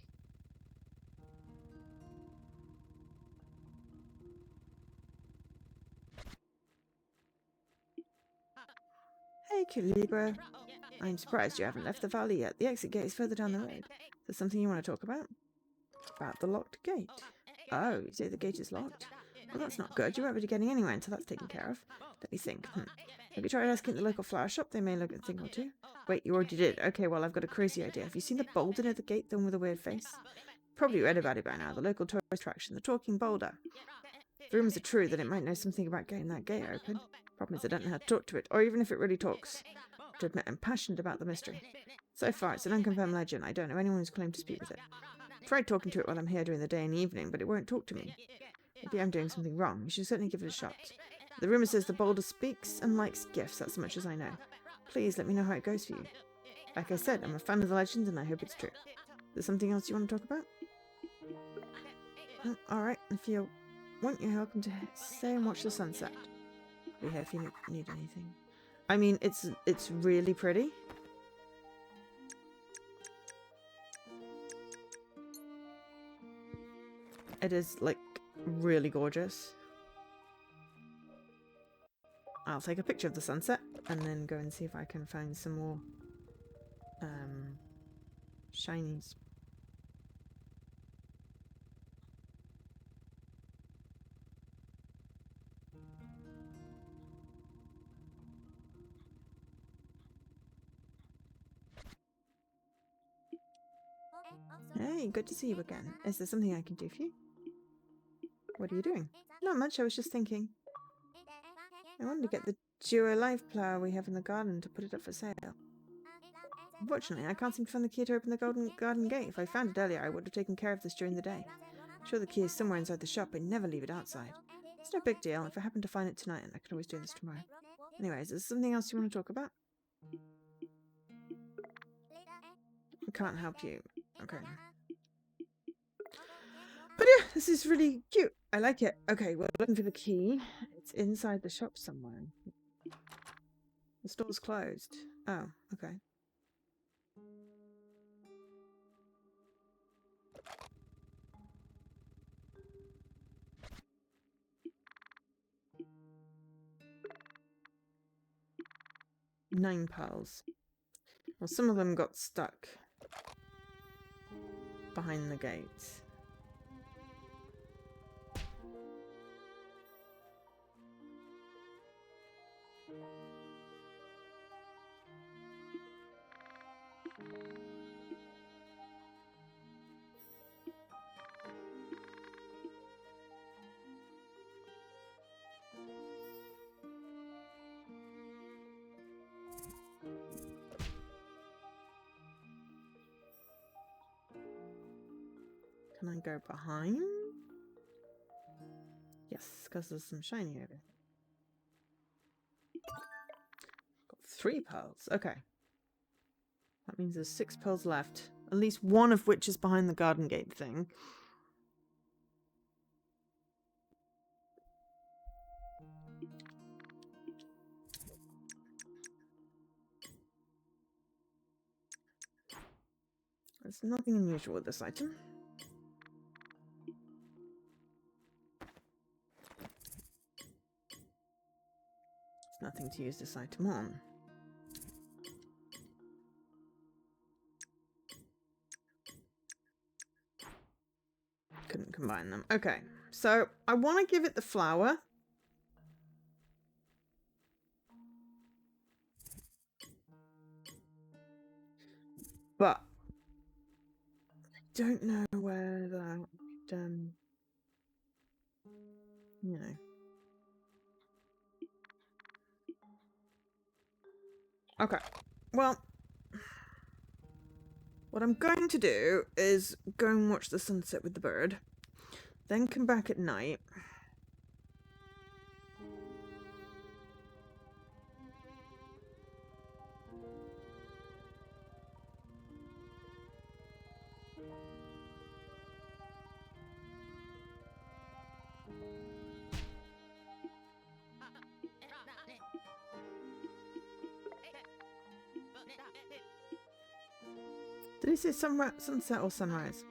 Hey, Kulebra. I'm surprised you haven't left the valley yet. The exit gate is further down the road. Is there something you want to talk about? About the locked gate. Oh, you say the gate is locked? Well, that's not good. You won't be getting anywhere until that's taken care of. Let me think. Have you tried asking at the local flower shop? They may look at a thing or two. Wait, you already did? Okay, well, I've got a crazy idea. Have you seen the boulder near the gate, the one with a weird face? Probably read about it by now. The local tourist attraction, the talking boulder. If the rumours are true, then it might know something about getting that gate open. Problem is, I don't know how to talk to it, or even if it really talks. To admit, I'm passionate about the mystery. So far, it's an unconfirmed legend. I don't know anyone who's claimed to speak with it. I've tried talking to it while I'm here during the day and evening, but it won't talk to me. Maybe I'm doing something wrong. You should certainly give it a shot. The rumour says the boulder speaks and likes gifts, that's as much as I know. Please let me know how it goes for you. Like I said, I'm a fan of the legend and I hope it's true. Is there something else you want to talk about? Alright, if you want, you're welcome to stay and watch the sunset. Be here if you need anything. I mean, it's really pretty. It is, like, really gorgeous. I'll take a picture of the sunset and then go and see if I can find some more shinies. Hey, good to see you again. Is there something I can do for you? What are you doing? Not much, I was just thinking. I wanted to get the duo life plough we have in the garden to put it up for sale. Unfortunately, I can't seem to find the key to open the garden gate. If I found it earlier, I would have taken care of this during the day. I'm sure the key is somewhere inside the shop, but never leave it outside. It's no big deal. If I happen to find it tonight, I could always do this tomorrow. Anyways, is there something else you want to talk about? I can't help you. Okay. But yeah, this is really cute. I like it. Okay, we're looking for the key. It's inside the shop somewhere. The store's closed. Oh, okay. Nine pearls. Well, some of them got stuck behind the gate. Can I go behind? Yes, because there's some shiny over. Got 3 pearls. Okay. That means there's 6 pearls left. At least one of which is behind the garden gate thing. There's nothing unusual with this item. There's nothing to use this item on. Couldn't combine them. Okay, so I want to give it the flower. But I don't know where that, you know. Okay, well, what I'm going to do is go and watch the sunset with the bird, then come back at night. Did he say sunset or sunrise?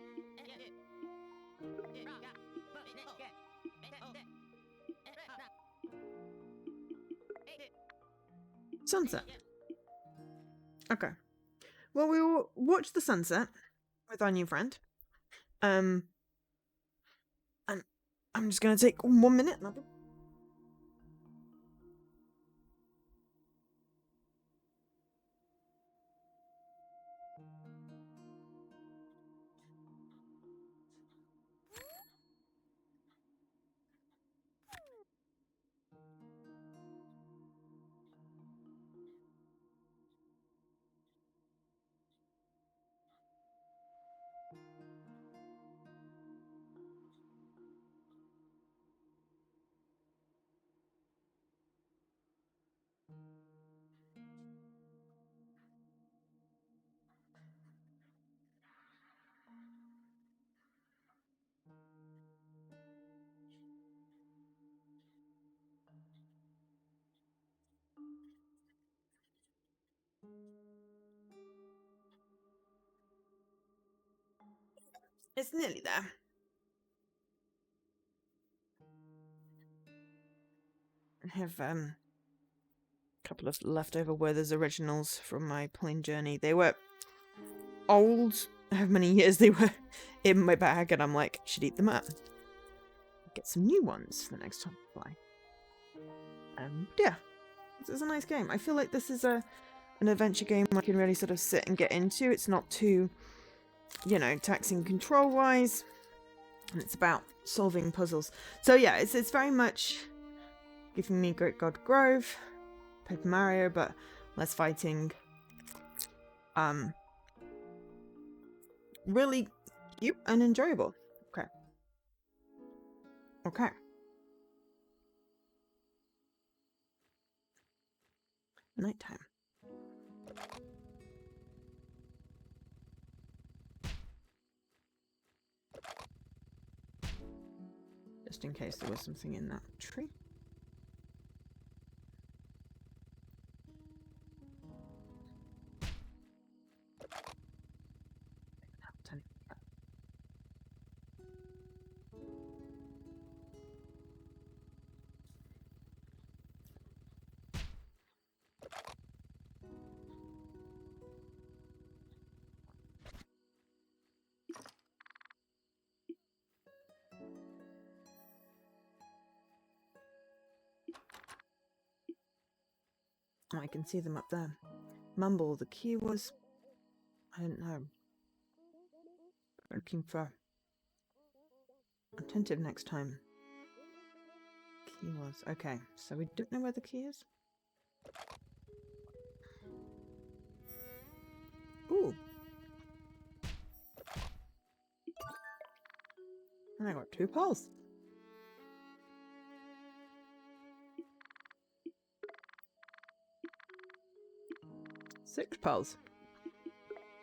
Sunset. Okay. Well, we will watch the sunset with our new friend. And I'm just gonna take 1 minute. It's nearly there. I have a couple of leftover Werther's originals from my plane journey. They were old, how many years they were in my bag, and I'm like, should eat them up. Get some new ones the next time I fly. Yeah, this is a nice game. I feel like this is an adventure game I can really sort of sit and get into. It's not too, you know, taxing control-wise, and it's about solving puzzles. So yeah, it's very much giving me Great God Grove, Paper Mario, but less fighting. Really cute and enjoyable. Okay. Okay. Nighttime. Just in case there was something in that tree. Oh, I can see them up there. Mumble, the key was... I don't know. Looking for... Attentive next time. Key was... Okay, so we don't know where the key is? Ooh. And I got 2 pearls. Six pearls.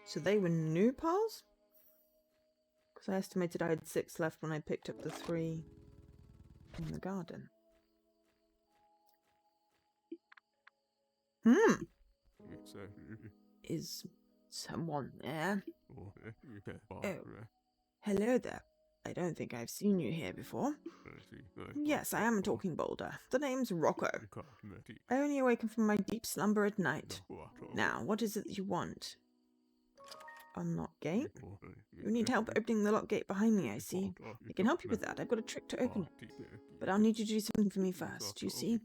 So they were new pearls? Because I estimated I had 6 left when I picked up the 3 in the garden. Is someone there? Oh, hello there. I don't think I've seen you here before. Yes, I am a talking boulder. The name's Rocco. I only awaken from my deep slumber at night. Now, what is it that you want? Unlock gate? You need help opening the lock gate behind me, I see. I can help you with that. I've got a trick to open it. But I'll need you to do something for me first, you see.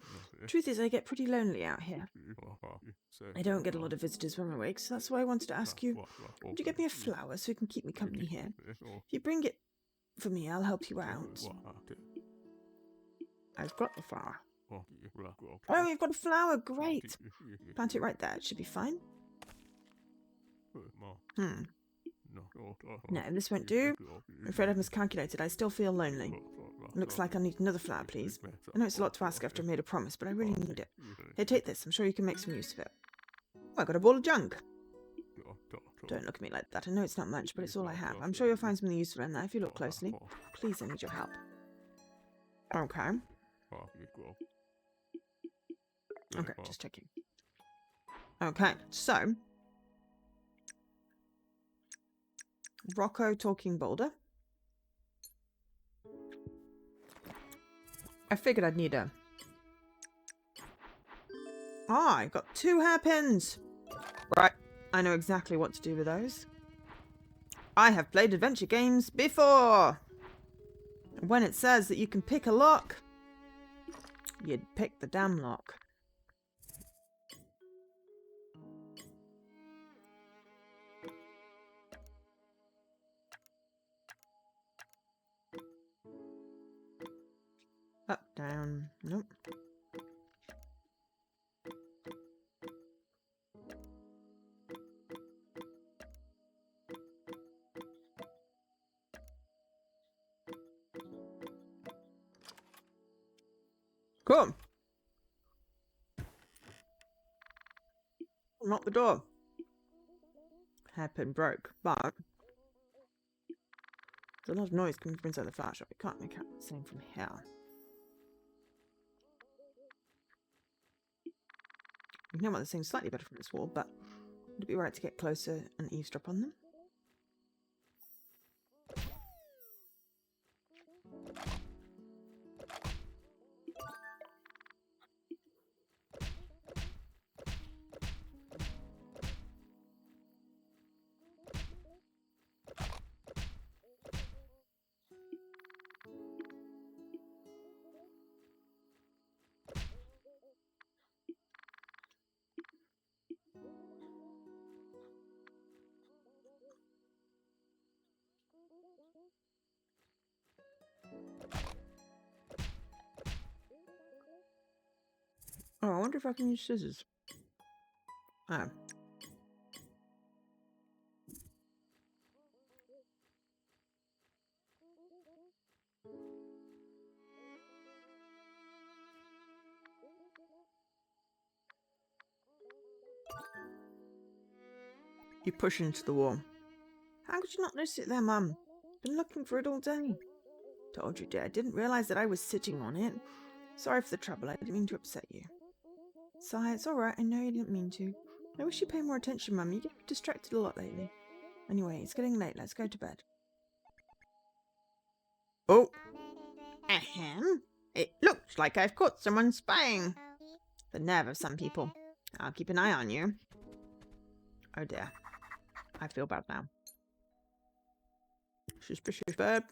Truth is, I get pretty lonely out here. I don't get a lot of visitors when I wake, so that's why I wanted to ask you, would you get me a flower so you can keep me company here? If you bring it for me, I'll help you out. I've got the flower. Oh, you've got a flower, great. Plant it right there, it should be fine. No, this won't do. I'm afraid I've miscalculated. I still feel lonely. Looks like I need another flower, please. I know it's a lot to ask after I made a promise, but I really need it. Here, take this. I'm sure you can make some use of it. Oh, I got a ball of junk. Don't look at me like that. I know it's not much, but it's all I have. I'm sure you'll find something useful in there if you look closely. Please, I need your help. Okay. Okay, just checking. Okay, so... Rocco talking boulder. I figured I'd need a... Ah, I got 2 hairpins! Right, I know exactly what to do with those. I have played adventure games before! When it says that you can pick a lock, you'd pick the damn lock. Up, down, nope. Cool. Not the door. Hairpin broke, but there's a lot of noise coming from inside the flower shop. I can't make out the same from here. You can hear what they're saying slightly better from this wall, but would it be right to get closer and eavesdrop on them? Oh, I wonder if I can use scissors. Oh. You push into the wall. How could you not notice it there, Mum? Been looking for it all day. Told you, dear. I didn't realise that I was sitting on it. Sorry for the trouble. I didn't mean to upset you. Sigh, it's alright. I know you didn't mean to. I wish you paid more attention, Mum. You get distracted a lot lately. Anyway, it's getting late. Let's go to bed. Oh. Ahem. It looks like I've caught someone spying. The nerve of some people. I'll keep an eye on you. Oh dear. I feel bad now. Suspicious bird.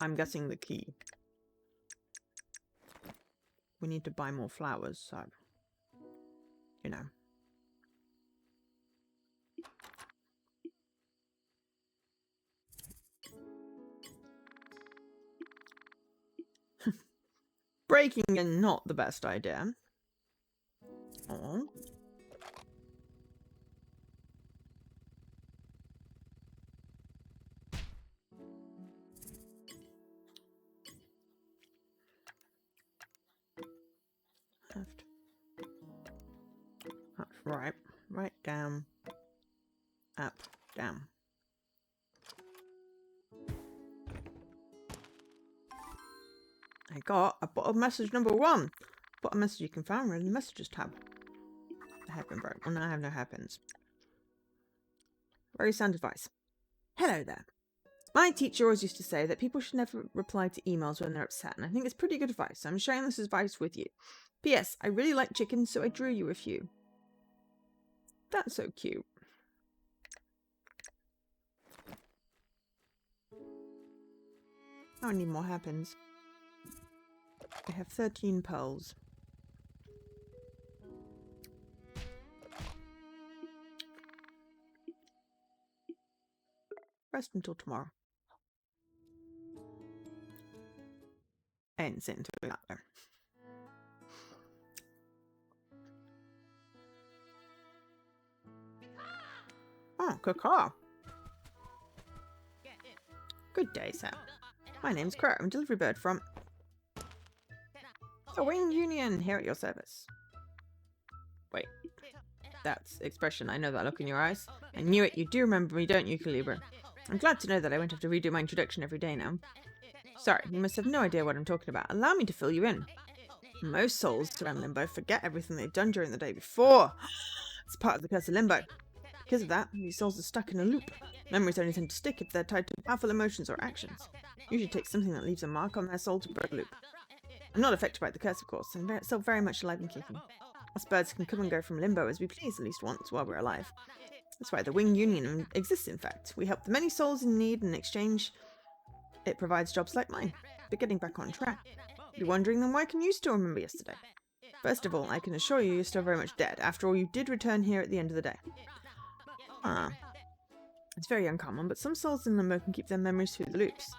I'm guessing the key. We need to buy more flowers, so... You know. Breaking in, not the best idea. Oh. Left. That's right. Right down. Up. Down. I got a bottle message number 1. Bottle message you can find in the messages tab. The hairpin broke. Well, now I have no hairpins. Very sound advice. Hello there. My teacher always used to say that people should never reply to emails when they're upset, and I think it's pretty good advice, so I'm sharing this advice with you. P.S. I really like chickens, so I drew you a few. That's so cute. I need more hairpins. I have 13 pearls. Rest until tomorrow. I didn't sit until that though. Oh, caca. Good day, sir. My name's Crow. I'm a delivery bird from the Winged Union, here at your service. Wait. That's expression. I know that look in your eyes. I knew it. You do remember me, don't you, Kulebra? I'm glad to know that I won't have to redo my introduction every day now. Sorry, you must have no idea what I'm talking about. Allow me to fill you in. Most souls around Limbo forget everything they've done during the day before. It's part of the curse of Limbo. Because of that, these souls are stuck in a loop. Memories only tend to stick if they're tied to powerful emotions or actions. Usually takes something that leaves a mark on their soul to break the loop. I'm not affected by the curse, of course. I'm still very much alive and kicking. Us birds can come and go from Limbo as we please at least once while we're alive. That's why the Winged Union exists, in fact. We help the many souls in need, and in exchange, it provides jobs like mine. But getting back on track. You're wondering then why can you still remember yesterday? First of all, I can assure you you're still very much dead. After all, you did return here at the end of the day. It's very uncommon, but some souls in Limbo can keep their memories through the loops.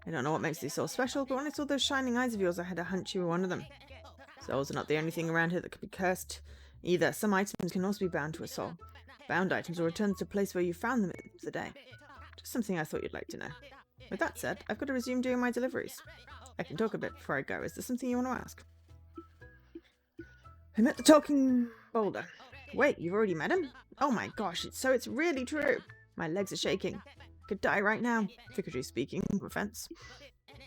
I don't know what makes these souls special, but when I saw those shining eyes of yours, I had a hunch you were one of them. Souls are not the only thing around here that could be cursed either. Some items can also be bound to a soul. Bound items will return to the place where you found them at the end of the day. Just something I thought you'd like to know. With that said, I've got to resume doing my deliveries. I can talk a bit before I go. Is there something you want to ask? I met the talking boulder. Wait, you've already met him? Oh my gosh, it's really true. My legs are shaking. I could die right now, figuratively speaking, no offense.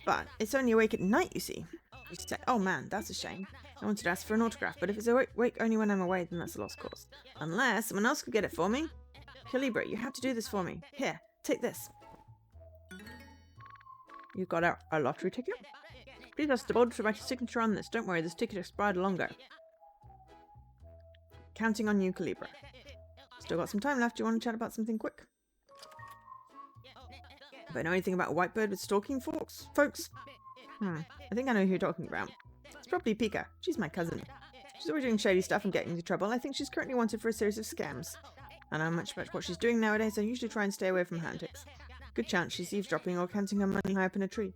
But it's only awake at night, you see. You say, oh man, that's a shame. I wanted to ask for an autograph, but if it's awake only when I'm away, then that's a lost cause. Unless someone else could get it for me. Kulebra, you have to do this for me. Here, take this. You got a lottery ticket? Please ask the board to write a signature on this. Don't worry, this ticket expired long ago. Counting on you, Kulebra. Still got some time left. Do you want to chat about something quick? If I know anything about a white bird with stalking folks? I think I know who you're talking about. It's probably Pika. She's my cousin. She's always doing shady stuff and getting into trouble. I think she's currently wanted for a series of scams. I know much about what she's doing nowadays, so I usually try and stay away from her antics. Good chance she's eavesdropping or counting her money high up in a tree.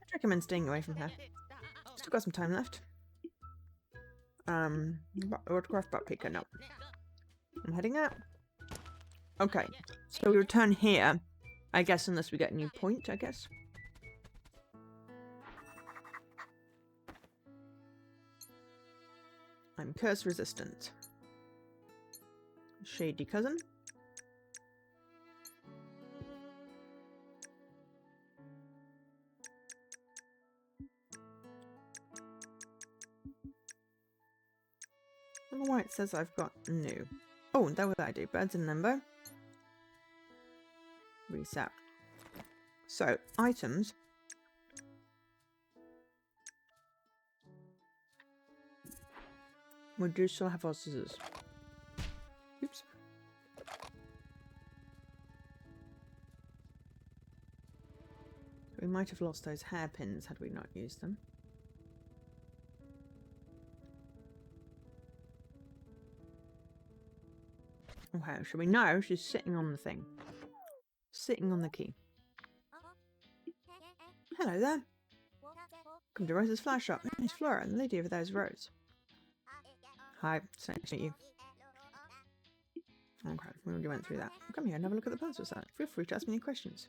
I'd recommend staying away from her. Still got some time left. Autograph butt picker, no. I'm heading out. Okay, so we return here. I guess unless we get a new point, I guess. I'm curse resistant. Shady cousin. I don't know why it says I've got new. Oh, that was what I do. Birds in limbo. Reset. So, items. We do still have our scissors. Oops. We might have lost those hairpins had we not used them. Okay, so we know she's sitting on the thing. Sitting on the key. Hello there. Come to Rose's flower shop. My name's Flora, and the lady over there is Rose. Hi, it's nice to meet you. Okay, we already went through that. Come here and have a look at the puzzle side. Feel free to ask me any questions.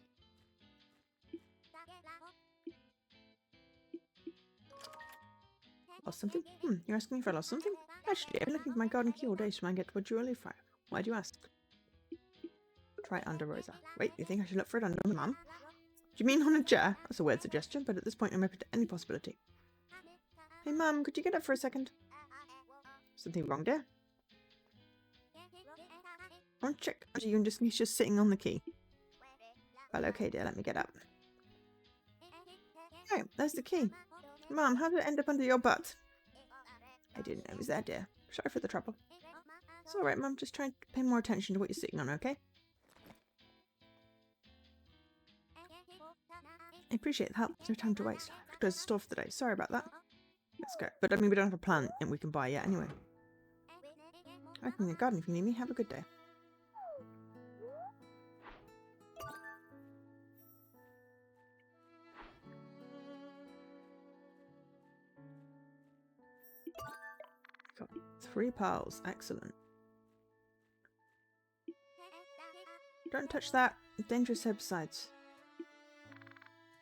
Lost something? You're asking me if I lost something? Actually, I've been looking for my garden key all day, so I get what jewelry fire. Why do you ask? Try it under Rosa. Wait, you think I should look for it under Mum? Do you mean on a chair? That's a weird suggestion, but at this point I'm open to any possibility. Hey Mum, could you get up for a second? Something wrong, dear? I want to check. He's just sitting on the key. Well, okay, dear, let me get up. Hey, there's the key. Mum, how did it end up under your butt? I didn't know it was there, dear. Sorry for the trouble. It's alright, Mum. Just try and pay more attention to what you're sitting on, okay? I appreciate the help. There's no time to waste. I have to close the store for the day. Sorry about that. Let's go. But I mean, we don't have a plant and we can buy yet anyway. I can in the garden if you need me. Have a good day. Got 3 pearls. Excellent. Don't touch that. Dangerous herbicides.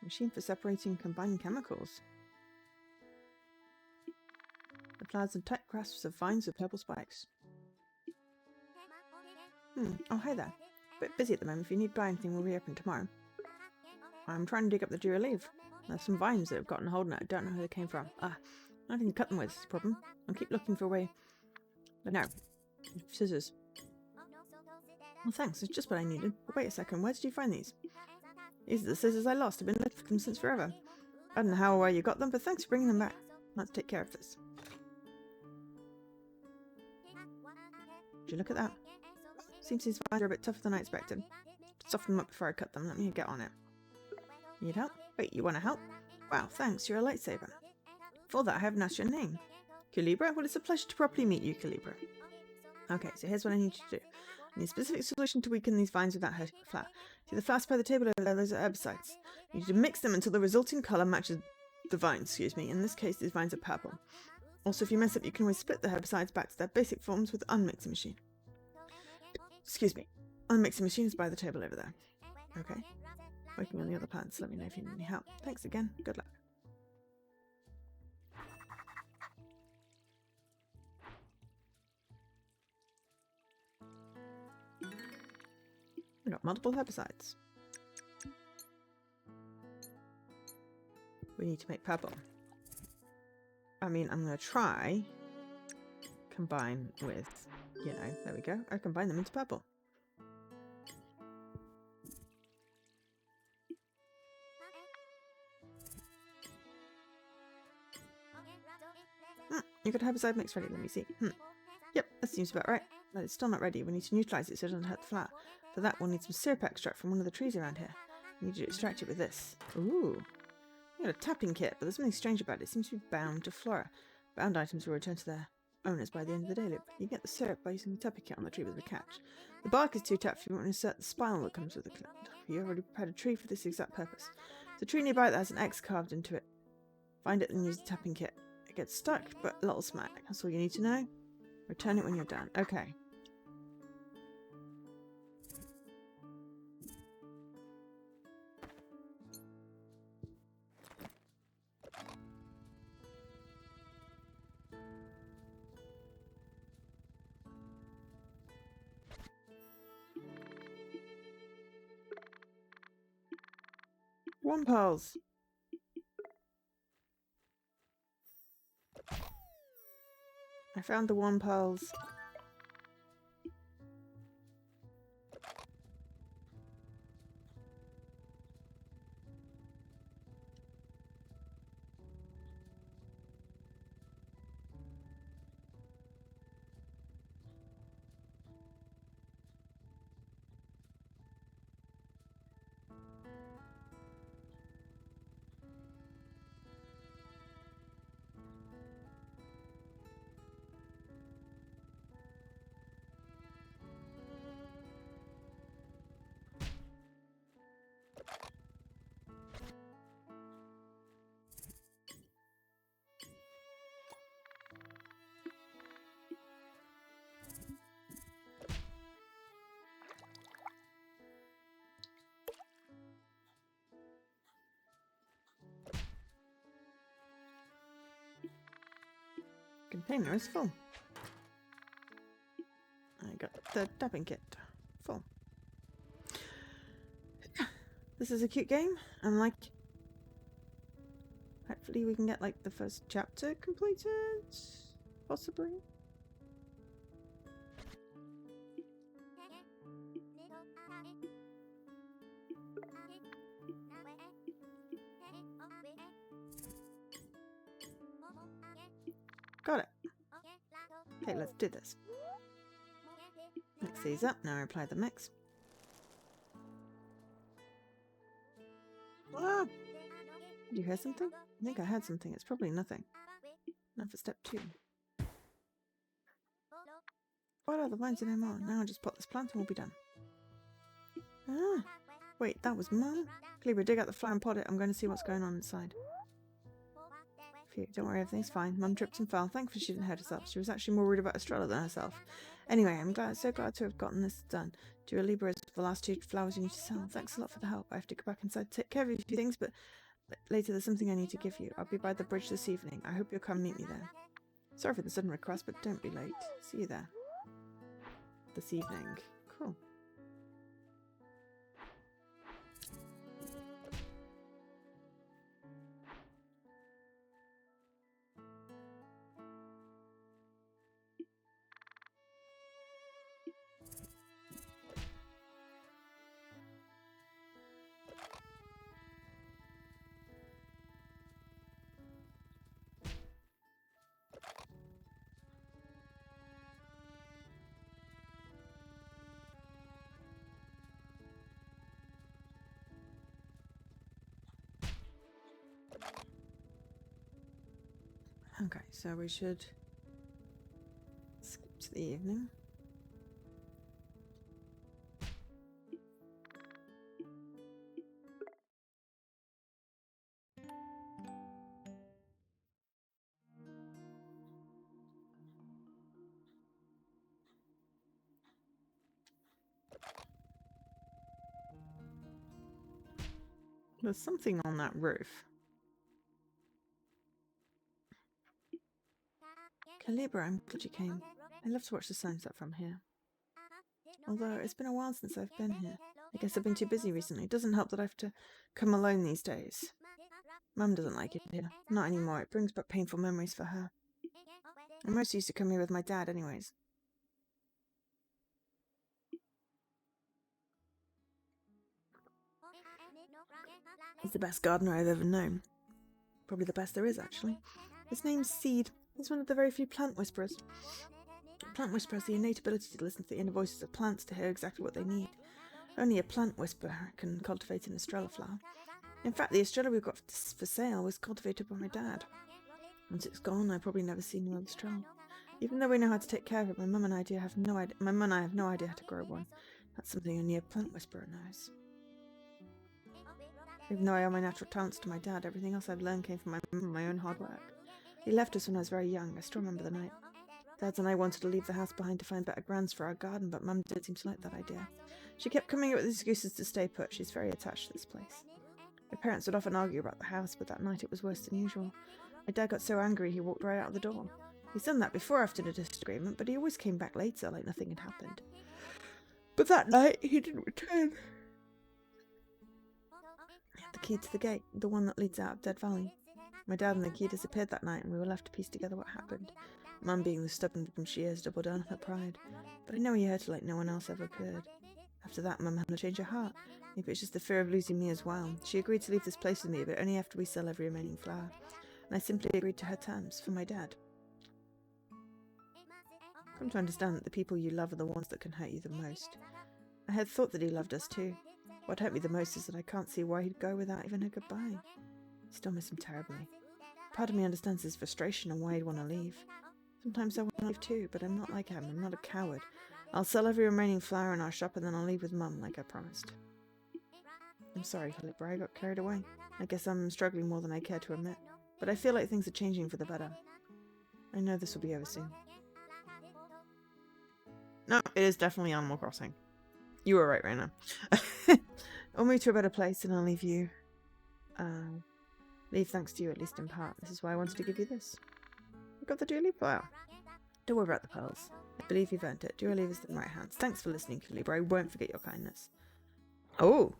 Machine for separating and combining chemicals. The flowers and tight grasps of vines with purple spikes. Oh, hi there. Bit busy at the moment. If you need to buy anything, we'll reopen tomorrow. I'm trying to dig up the jewel leaf. There's some vines that have gotten a hold on it. I don't know who they came from. Nothing to cut them with is the problem. I'll keep looking for a way. But no. Scissors. Well, thanks. It's just what I needed. But wait a second. Where did you find these? These are the scissors I lost. I've been looking for them since forever. I don't know how or where you got them, but thanks for bringing them back. Let's take care of this. Did you look at that? Seems these vines are a bit tougher than I expected. Soften them up before I cut them. Let me get on it. Need help? Wait, you want to help? Wow, thanks. You're a lightsaber. For that, I haven't asked your name. Kulebra? Well, it's a pleasure to properly meet you, Kulebra. Okay, so here's what I need you to do. I need a specific solution to weaken these vines without hurting the flower. See the flowers by the table over there, those are herbicides. You need to mix them until the resulting colour matches the vines, In this case, these vines are purple. Also, if you mess up, you can always split the herbicides back to their basic forms with the unmixing machine. Unmixing machine is by the table over there. Okay. Working on the other plants. Let me know if you need any help. Thanks again. Good luck. We got multiple herbicides. We need to make purple. I mean, I'm going to try combine with, there we go. I combine them into purple. You got herbicide mix ready. Let me see. Yep, that seems about right. But it's still not ready. We need to neutralize it so it doesn't hurt the flower. For that, we'll need some syrup extract from one of the trees around here. We need to extract it with this. Ooh. We got a tapping kit, but there's something strange about it. It seems to be bound to flora. Bound items will return to their owners by the end of the day loop. You get the syrup by using the tapping kit on the tree with a catch. The bark is too tough if you want to insert the spinal that comes with the cloud. You already prepared a tree for this exact purpose. There's a tree nearby that has an X carved into it. Find it and use the tapping kit. It gets stuck, but a little smack. That's all you need to know. Return it when you're done. Okay. One pearls. I found the one pearls. Container is full. I got the tapping kit full. This is a cute game. I'm like, hopefully we can get like the first chapter completed, possibly. Got it. Okay, let's do this. Mix these up. Now I apply the mix. Ah! Did you hear something? I think I heard something. It's probably nothing. Now for step 2. Voila, the wine's in my mouth. Now I'll just pot this plant and we'll be done. Ah! Wait, that was Mum? Kulebra, dig out the flower and pot it. I'm going to see what's going on inside. Phew, don't worry, everything's fine. Mum tripped and fell. Thankfully she didn't hurt herself. She was actually more worried about Estrella than herself. Anyway, I'm so glad to have gotten this done. Kulebra is the last 2 flowers you need to sell. Thanks a lot for the help. I have to go back inside to take care of a few things, but later there's something I need to give you. I'll be by the bridge this evening. I hope you'll come meet me there. Sorry for the sudden request, but don't be late. See you there. This evening. Cool. Okay, so we should skip to the evening. There's something on that roof. Kulebra, I'm glad you came. I love to watch the sunset from here. Although it's been a while since I've been here. I guess I've been too busy recently. It doesn't help that I have to come alone these days. Mum doesn't like it here. Not anymore. It brings back painful memories for her. I mostly used to come here with my dad anyways. He's the best gardener I've ever known. Probably the best there is, actually. His name's Seed. He's one of the very few plant whisperers. Plant whisperer has the innate ability to listen to the inner voices of plants to hear exactly what they need. Only a plant whisperer can cultivate an Estrella flower. In fact, the Estrella we've got for sale was cultivated by my dad. Once it's gone, I've probably never seen another Estrella. Even though we know how to take care of it, my mum and I have no idea how to grow one. That's something only a plant whisperer knows. Even though I owe my natural talents to my dad, everything else I've learned came from my own hard work. He left us when I was very young. I still remember the night. Dad and I wanted to leave the house behind to find better grounds for our garden, but Mum didn't seem to like that idea. She kept coming up with excuses to stay put. She's very attached to this place. My parents would often argue about the house, but that night it was worse than usual. My dad got so angry he walked right out of the door. He's done that before after the disagreement, but he always came back later like nothing had happened. But that night he didn't return. He had the key to the gate, the one that leads out of Dead Valley. My dad and the key disappeared that night, and we were left to piece together what happened. Mum, being the stubborn victim she is, doubled down on her pride. But I know he hurt her like no one else ever could. After that, Mum had to change her heart. Maybe it's just the fear of losing me as well. She agreed to leave this place with me, but only after we sell every remaining flower. And I simply agreed to her terms for my dad. I've come to understand that the people you love are the ones that can hurt you the most. I had thought that he loved us too. What hurt me the most is that I can't see why he'd go without even a goodbye. I still miss him terribly. Part of me understands his frustration and why he'd want to leave. Sometimes I want to leave too, but I'm not like him. I'm not a coward. I'll sell every remaining flower in our shop and then I'll leave with Mum like I promised. I'm sorry, Kulebra, I got carried away. I guess I'm struggling more than I care to admit, but I feel like things are changing for the better. I know this will be over soon. No, it is definitely Animal Crossing. You were right, Raina. I'll move to a better place and I'll leave you. Leave thanks to you, at least in part. This is why I wanted to give you this. I got the Dually flower. Don't worry about the pearls. I believe you've earned it. Dually is in the right hands. Thanks for listening, Kulebra. I won't forget your kindness. Oh!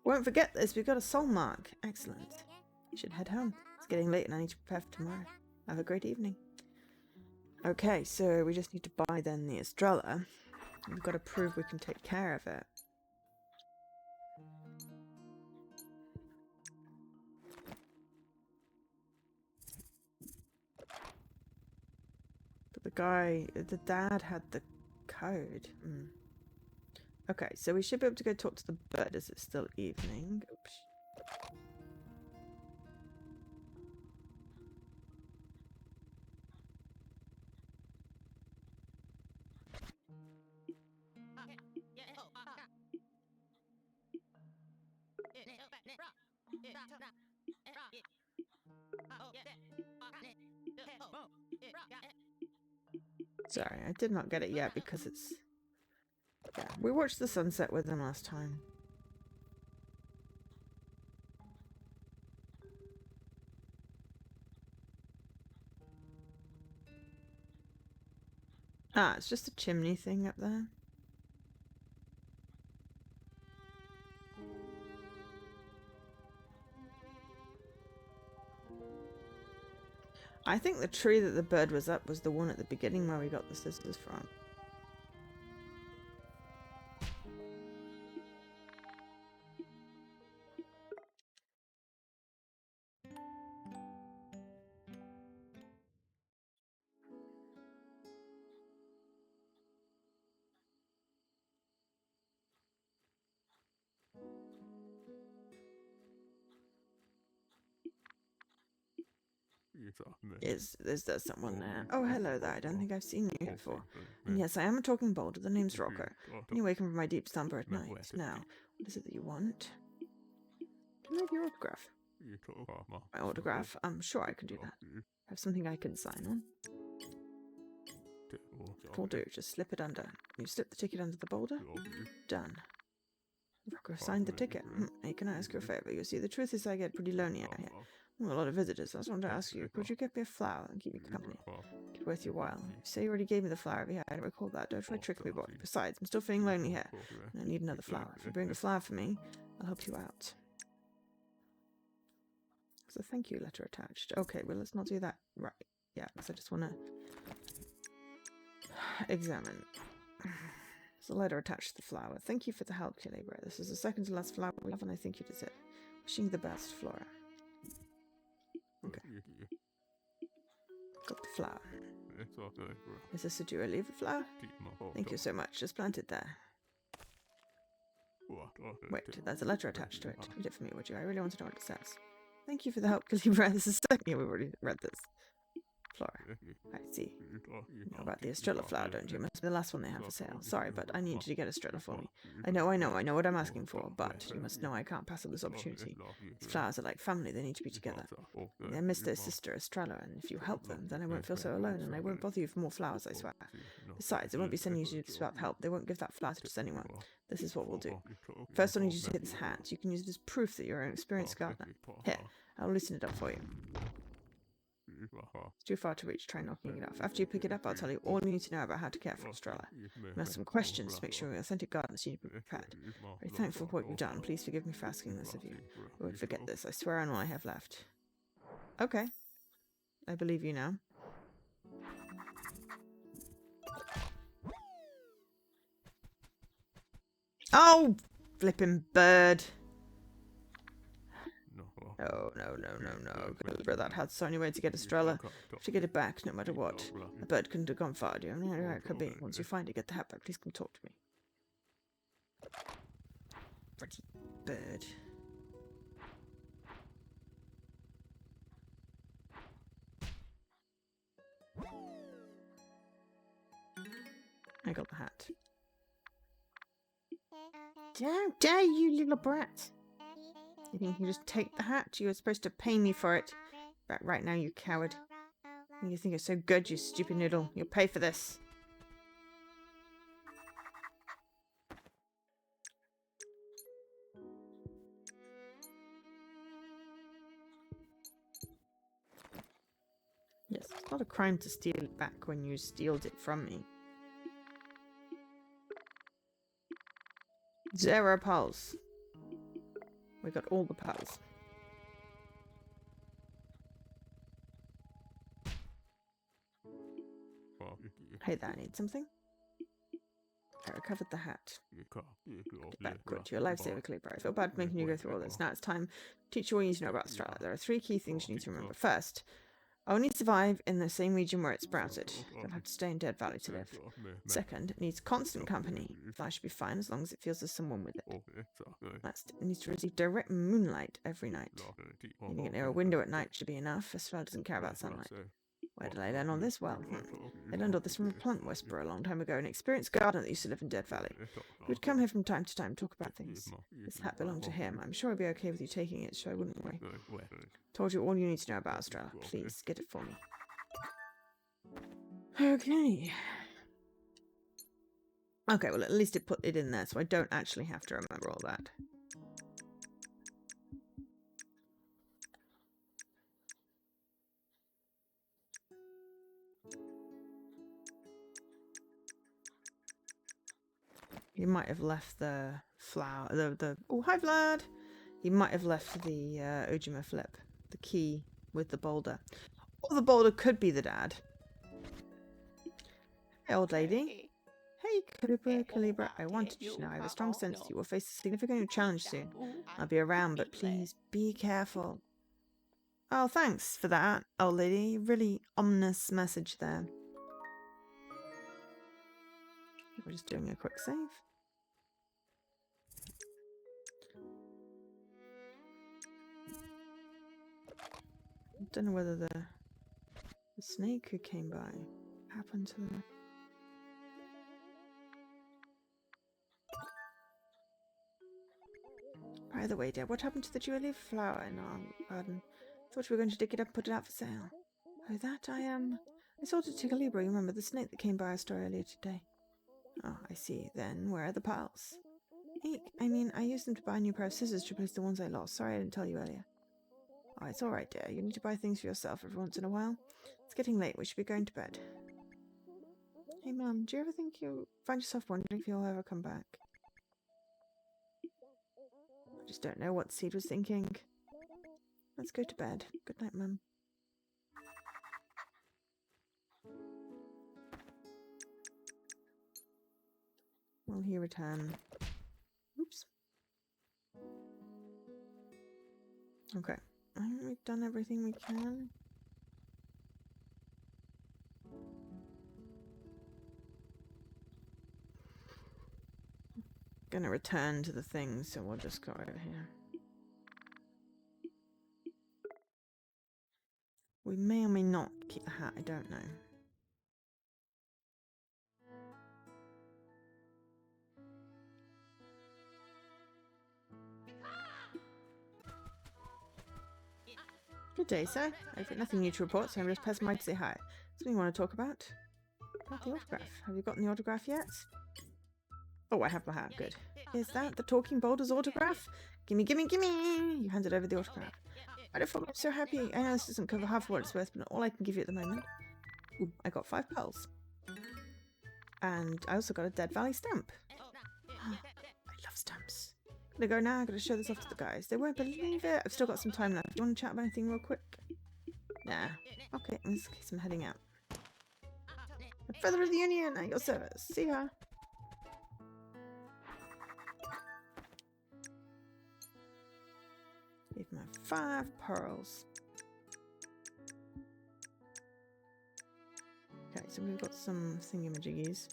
Won't forget this. We've got a soul mark. Excellent. You should head home. It's getting late and I need to prepare for tomorrow. Have a great evening. Okay, so we just need to buy then the Estrella. We've got to prove we can take care of it. But the dad had the code. Okay, so we should be able to go talk to the bird as it's still evening. Oops. Sorry, I did not get it yet because it's... Yeah, we watched the sunset with them last time. Ah, it's just a chimney thing up there. I think the tree that the bird was up was the one at the beginning where we got the scissors from. There's someone there. Oh, hello there. I don't think I've seen you before. And yes, I am a talking boulder. The name's Rocker. And you wake from my deep slumber at night. Now, what is it that you want? Can I have your autograph? My autograph? I'm sure I can do that. Have something I can sign on? Will do. Just slip it under. You slip the ticket under the boulder? Done. Rocker signed the ticket. Hey, can I ask you a favor? You see, the truth is I get pretty lonely out here. A lot of visitors. I just wanted to ask you, could you get me a flower and keep me company? It's worth your while. You say you already gave me the flower. Yeah, I don't recall that. Don't try to trick me, boy. Besides, I'm still feeling lonely here. And I need another flower. If you bring a flower for me, I'll help you out. There's a thank you letter attached. Okay, well, let's not do that. Right. Yeah, because I just want to examine. There's a letter attached to the flower. Thank you for the help, Kulebra. This is the second to last flower we have, and I think you deserve it. Wishing you the best, Flora. Okay. Got the flower. Is this a Dually flower? Thank you so much. Just planted there. Wait, there's a letter attached to it. Read it for me, would you? I really want to know what it says. Thank you for the help, Kulebra. This is second. Yeah, we've already read this. Flora. I see. You know about the Estrella flower, don't you? It must be the last one they have for sale. Sorry, but I need you to get Estrella for me. I know what I'm asking for, but you must know I can't pass up this opportunity. These flowers are like family, they need to be together. They miss their sister Estrella, and if you help them, then I won't feel so alone, and I won't bother you for more flowers, I swear. Besides, I won't be sending you to do this without help. They won't give that flower to just anyone. This is what we'll do. First, I need you to take this hat. You can use it as proof that you're an experienced gardener. Here, I'll loosen it up for you. It's too far to reach. Try knocking it off. After you pick it up, I'll tell you all you need to know about how to care for Estrella. You have some questions to make sure you're authentic gardeners you need to be prepared. Very thankful for what you've done. Please forgive me for asking this of you. I won't forget this. I swear on all I have left. Okay. I believe you now. Oh! Flippin' bird. Oh, no. Kulebra, that hat's the only way to get Estrella. To get it back, no matter what. A bird couldn't have gone far, do you know where it could be? Once you find it, get the hat back. Please come talk to me. Pretty bird. I got the hat. How dare you, little brat! You think you can just take the hat? You were supposed to pay me for it. Back right now, you coward. You think you're so good, you stupid noodle. You'll pay for this. Yes, it's not a crime to steal it back when you stealed it from me. 0 pearls. We got all the pearls. Hey there, I need something. I recovered the hat. Get back, good. You're a lifesaver, Kulebra. I feel bad making you go through all this. Now it's time to teach you what you need to know about Estrella. There are 3 key things you need to remember. First, only survive in the same region where it sprouted. Don't have to stay in Dead Valley to live. Second, it needs constant company. Fly should be fine as long as it feels there's someone with it. Last, it needs to receive direct moonlight every night. Needing it near a window at night should be enough. Estrella doesn't care about sunlight. Where did I learn all this? Well, I learned all this from a plant whisperer a long time ago, an experienced gardener that used to live in Dead Valley. He would come here from time to time, talk about things. This hat belonged to him. I'm sure he'd be okay with you taking it, so I wouldn't worry. Told you all you need to know about Estrella. Please, get it for me. Okay. Okay, well, at least it put it in there, so I don't actually have to remember all that. He might have left the flower, oh, hi Vlad! He might have left the Ujima flip, the key with the boulder. Or the boulder could be the dad. Hey, old lady. Hey, Kulebra, I wanted you to know I have a strong sense that you will face a significant challenge soon. I'll be around, but please be careful. Oh, thanks for that, old lady. Really ominous message there. We're just doing a quick save. I don't know whether the snake who came by happened to the... By the way, dear, what happened to the jewelry flower in our garden? Thought we were going to dig it up and put it out for sale. Oh, that I sold it to Kulebra, you remember, the snake that came by our store earlier today. Oh, I see. Then, where are the pearls? Eek, I mean, I used them to buy a new pair of scissors to replace the ones I lost. Sorry I didn't tell you earlier. Oh, it's alright, dear. You need to buy things for yourself every once in a while. It's getting late. We should be going to bed. Hey, Mum, do you ever think you'll find yourself wondering if you'll ever come back? I just don't know what Seed was thinking. Let's go to bed. Good night, Mum. Will he return? Oops. Okay. I think we've done everything we can. Gonna return to the thing, so we'll just go over here. We may or may not keep the hat, I don't know. Good day, sir. I've got nothing new to report, so I'm just passing by to say hi. Something you want to talk about? About the autograph. Have you gotten the autograph yet? Oh, I have the hat. Good. Is that the Talking Boulder's autograph? Gimme, gimme, gimme! You handed over the autograph. Wonderful, I'm so happy. I know this doesn't cover half of what it's worth, but all I can give you at the moment. Ooh, I got 5 pearls. And I also got a Dead Valley stamp. I love stamps. Gotta go now, gotta show this off to the guys. They won't believe it. I've still got some time left. Do you want to chat about anything real quick? Nah. Okay, in this case I'm heading out. A feather of the Union at your service. See ya. Leave my 5 pearls. Okay, so we've got some thingamajiggies.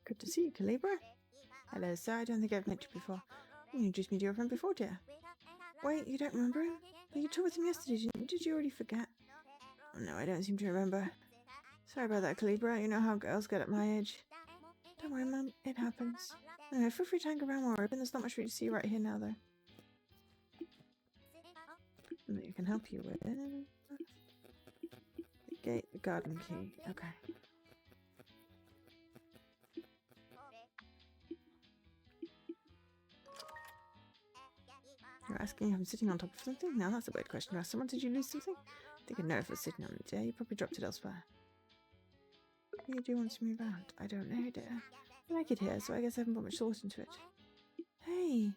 Good to see you, Kulebra. Hello, sir. I don't think I've met you before. You introduced me to your friend before, dear. Wait, you don't remember him? But you talked with him yesterday, didn't you? Did you already forget? Oh, no, I don't seem to remember. Sorry about that, Kulebra. You know how girls get at my age. Don't worry, Mum. It happens. Anyway, feel free to hang around more open. There's not much for you to see right here now, though. That you can help you with. The gate, the garden key. Okay. You're asking if I'm sitting on top of something? Now that's a weird question to ask someone. Did you lose something? I think I'd know if it was sitting on it, dear. You probably dropped it elsewhere. You do want to move out? I don't know, dear. I like it here, so I guess I haven't put much thought into it. Hey!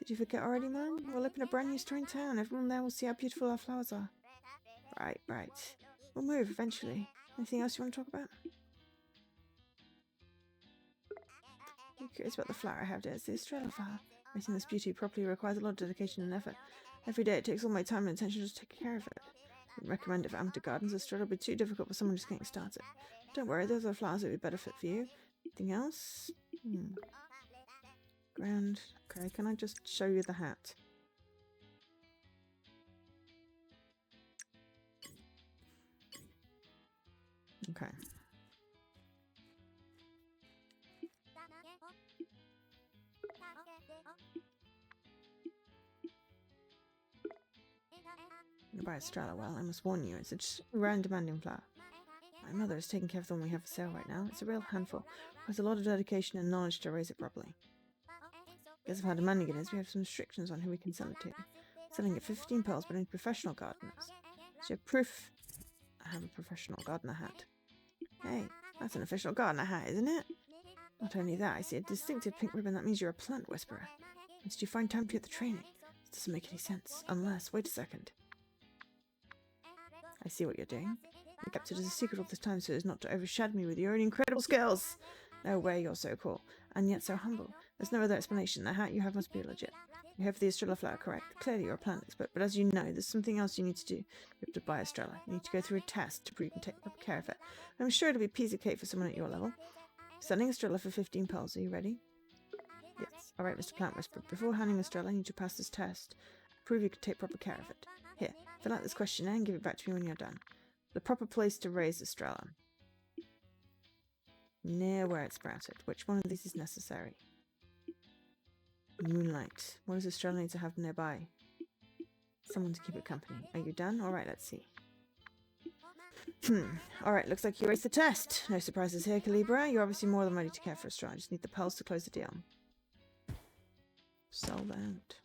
Did you forget already, man? We'll open a brand new store in town. Everyone there will see how beautiful our flowers are. Right, right. We'll move eventually. Anything else you want to talk about? I'm curious about the flower I have, dear. It's the Estrella flower. Raising this beauty properly requires a lot of dedication and effort. Every day it takes all my time and attention just to take care of it. I wouldn't recommend it for amateur gardens. Estrella will be too difficult for someone just getting started. Don't worry, those are flowers that would be better fit for you. Anything else? Grand. Okay, can I just show you the hat? Okay. By Estrella, well, I must warn you, it's a just round demanding flower. My mother is taking care of the one we have for sale right now. It's a real handful. Requires a lot of dedication and knowledge to raise it properly. Because of how demanding it is, we have some restrictions on who we can sell it to. Selling it for 15 pearls, but only professional gardeners. So proof I have a professional gardener hat. Hey, that's an official gardener hat, isn't it? Not only that, I see a distinctive pink ribbon. That means you're a plant whisperer. When did you find time to get the training? This doesn't make any sense. Unless, wait a second. I see what you're doing. You kept it as a secret all this time so as not to overshadow me with your own incredible skills. No way, you're so cool. And yet so humble. There's no other explanation. The hat you have must be legit. You have the Estrella flower correct. Clearly you're a plant expert, but as you know, there's something else you need to do. You have to buy Estrella. You need to go through a test to prove you can take proper care of it. I'm sure it'll be piece of cake for someone at your level. Selling Estrella for 15 pearls. Are you ready? Yes. Alright, Mr. Plant Whisperer. Before handing Estrella, you need to pass this test. Prove you can take proper care of it. Here, fill out this questionnaire and give it back to me when you're done. The proper place to raise Estrella. Near where it sprouted. Which one of these is necessary? Moonlight. What does Estrella need to have nearby? Someone to keep it company. Are you done? Alright, let's see. Alright, looks like you aced the test. No surprises here, Kulebra. You're obviously more than ready to care for Estrella. I just need the pearls to close the deal. Sold out.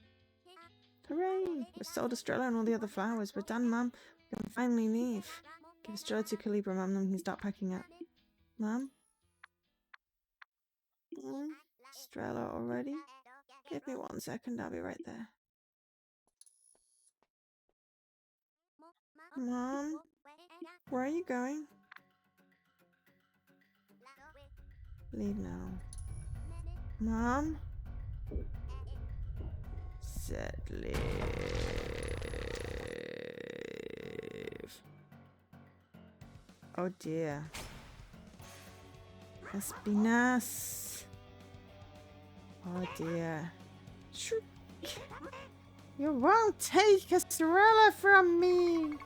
Hooray! We've sold Estrella and all the other flowers. We're done, Mum. We can finally leave. Give Estrella to Kulebra, Mum, then we can start packing up. Mum? Estrella already? Give me 1 second, I'll be right there. Mom? Where are you going? Leave now. Mom? Said leave. Oh dear. Espinas. Oh dear. Shriek. You won't take Estrella from me!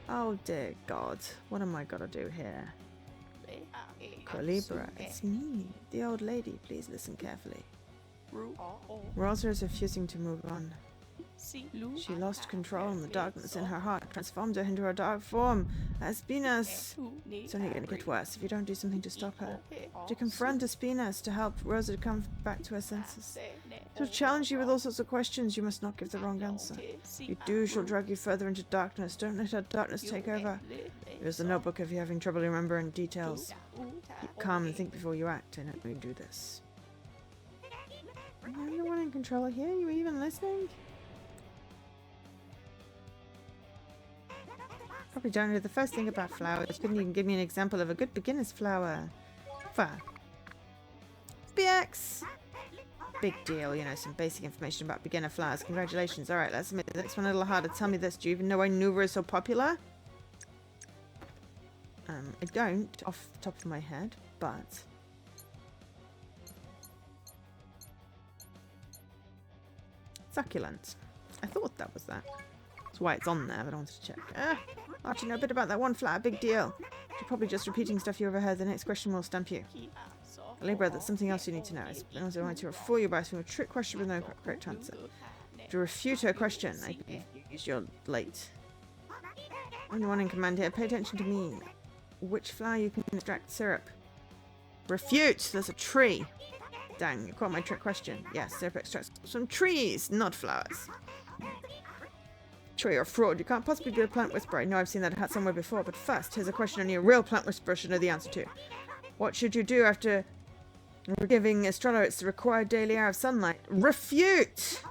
Oh dear God. What am I gonna do here? Kulebra, it's me, the old lady. Please listen carefully. Rosa is refusing to move on. She lost control and the darkness in her heart transformed her into her dark form. Espinas! It's only going to get worse if you don't do something to stop her. To confront Espinas, to help Rosa to come back to her senses. She'll challenge you with all sorts of questions. You must not give the wrong answer. If you do, she'll drag you further into darkness. Don't let her darkness take over. Here's the notebook if you're having trouble remembering details. Keep calm and think before you act, and let me do this. I'm the one in control here. You even listening? Probably don't know the first thing about flowers. Couldn't even give me an example of a good beginner's flower. BX! Big deal, you know, some basic information about beginner flowers. Congratulations. Alright, let's make the next one a little harder. Tell me this. Do you even know why Nuva is so popular? I don't, off the top of my head, but... Succulent. I thought that was that. That's why it's on there, but I wanted to check. Archie, know a bit about that one flower. Big deal. You're probably just repeating stuff you overheard. The next question will stump you. Libra, that's something else you need to know. I was going to fool you by asking a trick question with no correct answer. To refute her question, I use your late. I'm the one in command here. Pay attention to me. Which flower you can extract syrup? Refute! There's a tree. Dang, you caught my trick question. Yes, syrup extracts from trees, not flowers. Tree or fraud. You can't possibly be a plant whisperer. I know I've seen that hat somewhere before, but first, here's a question only a real plant whisperer should know the answer to. What should you do after giving Estrella its required daily hour of sunlight? Refute!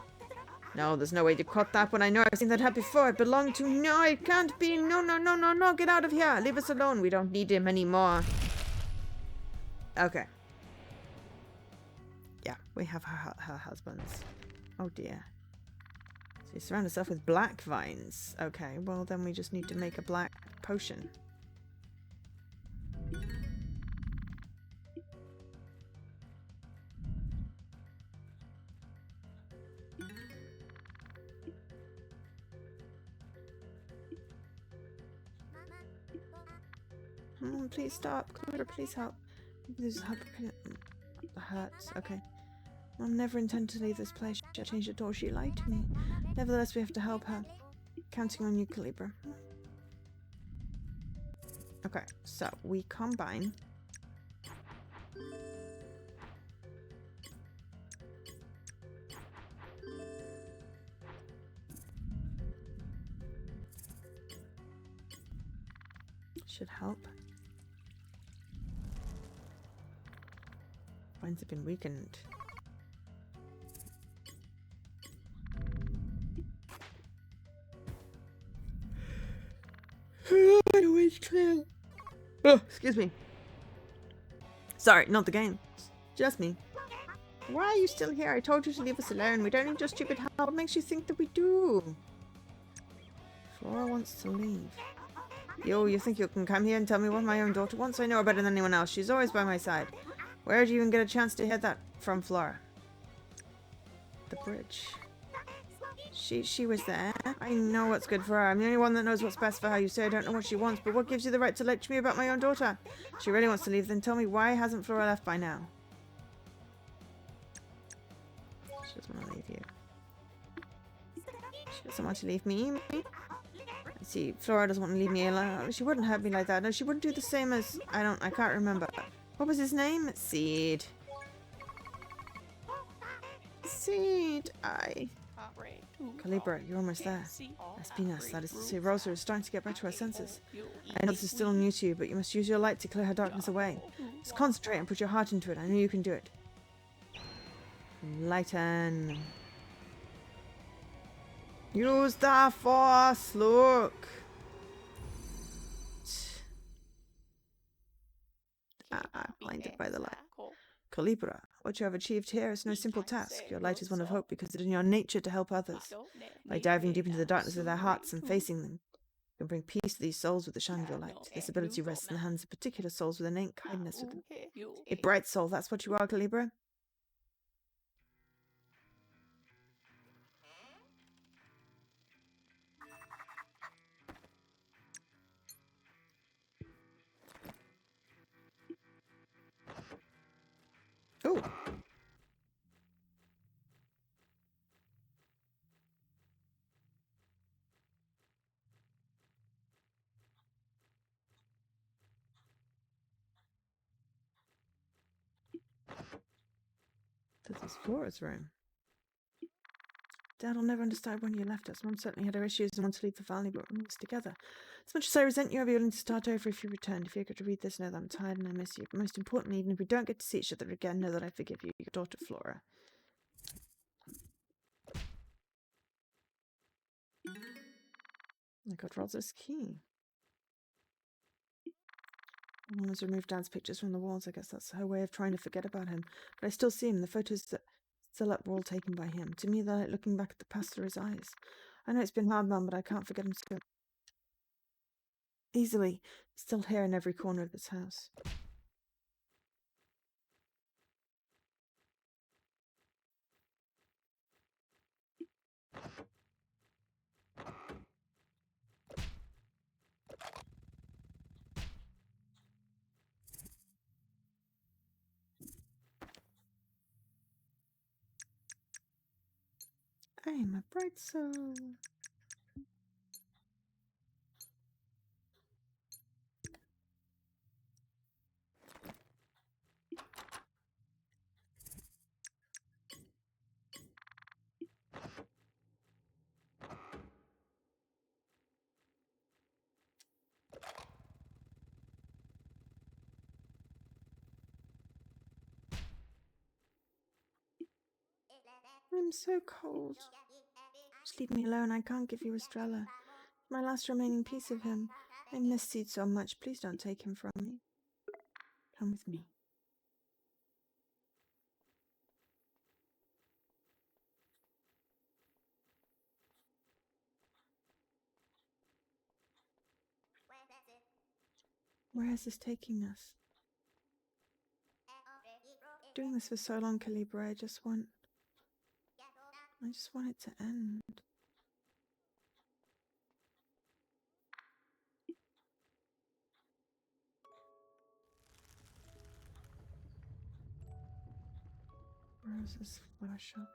No, there's no way you caught that one. I know I've seen that hat before. It belonged to... No, it can't be. No, no, no, no, no. Get out of here. Leave us alone. We don't need him anymore. Okay. Yeah, we have her husbands. Oh, dear. So you surround yourself with black vines. Okay, well, then we just need to make a black potion. Please stop. Kulebra, please help. This is hurts. Okay. Mom never intended to leave this place. She changed the door. She lied to me. Nevertheless, we have to help her. Counting on you, Kulebra. Okay, so we combine. Should help. Vines have been weakened. Oh, excuse me. Sorry, not the game. Just me. Why are you still here? I told you to leave us alone. We don't need your stupid help. What makes you think that we do? Flora wants to leave. Yo, you think you can come here and tell me what my own daughter wants? I know her better than anyone else. She's always by my side. Where did you even get a chance to hear that from, Flora? The bridge. She was there. I know what's good for her. I'm the only one that knows what's best for her. You say I don't know what she wants, but what gives you the right to lecture me about my own daughter? If she really wants to leave, then tell me why hasn't Flora left by now? She doesn't want to leave you. She doesn't want to leave me. See, Flora doesn't want to leave me alone. She wouldn't hurt me like that. No, she wouldn't do the same as... I can't remember. What was his name? Seed. Seed. Kulebra, you're almost there. Espinas, that is to say, Rosa is starting to get back to her senses. I know this is still new to you, but you must use your light to clear her darkness away. Just concentrate and put your heart into it. I know you can do it. Lighten. Use the force, look. blinded by the light. Kulebra, what you have achieved here is no simple task. Your light is one of hope because it is in your nature to help others. By diving deep into the darkness of their hearts and facing them, you can bring peace to these souls with the shine of your light. This ability rests in the hands of particular souls with innate kindness with them. A bright soul, that's what you are, Kulebra. Oh! This is Flora's room. Dad will never understand when you left us. Mum certainly had her issues and wanted to leave the family, but we was together. As much as I resent you, I'll be willing to start over if you return. If you get to read this, know that I'm tired and I miss you. But most importantly, even if we don't get to see each other again, know that I forgive you, your daughter Flora. I got Roz's key. Mum has removed Dad's pictures from the walls. I guess that's her way of trying to forget about him. But I still see him. The photos that still up were all taken by him. To me, they're like looking back at the past through his eyes. I know it's been hard, Mum, but I can't forget him so easily. He's still here in every corner of this house. I am a bright soul. I'm so cold. Just leave me alone. I can't give you Estrella. My last remaining piece of him. I miss Seed so much. Please don't take him from me. Come with me. Where is this taking us? Doing this for so long, Kulebra. I just want it to end. Where is this flower shop?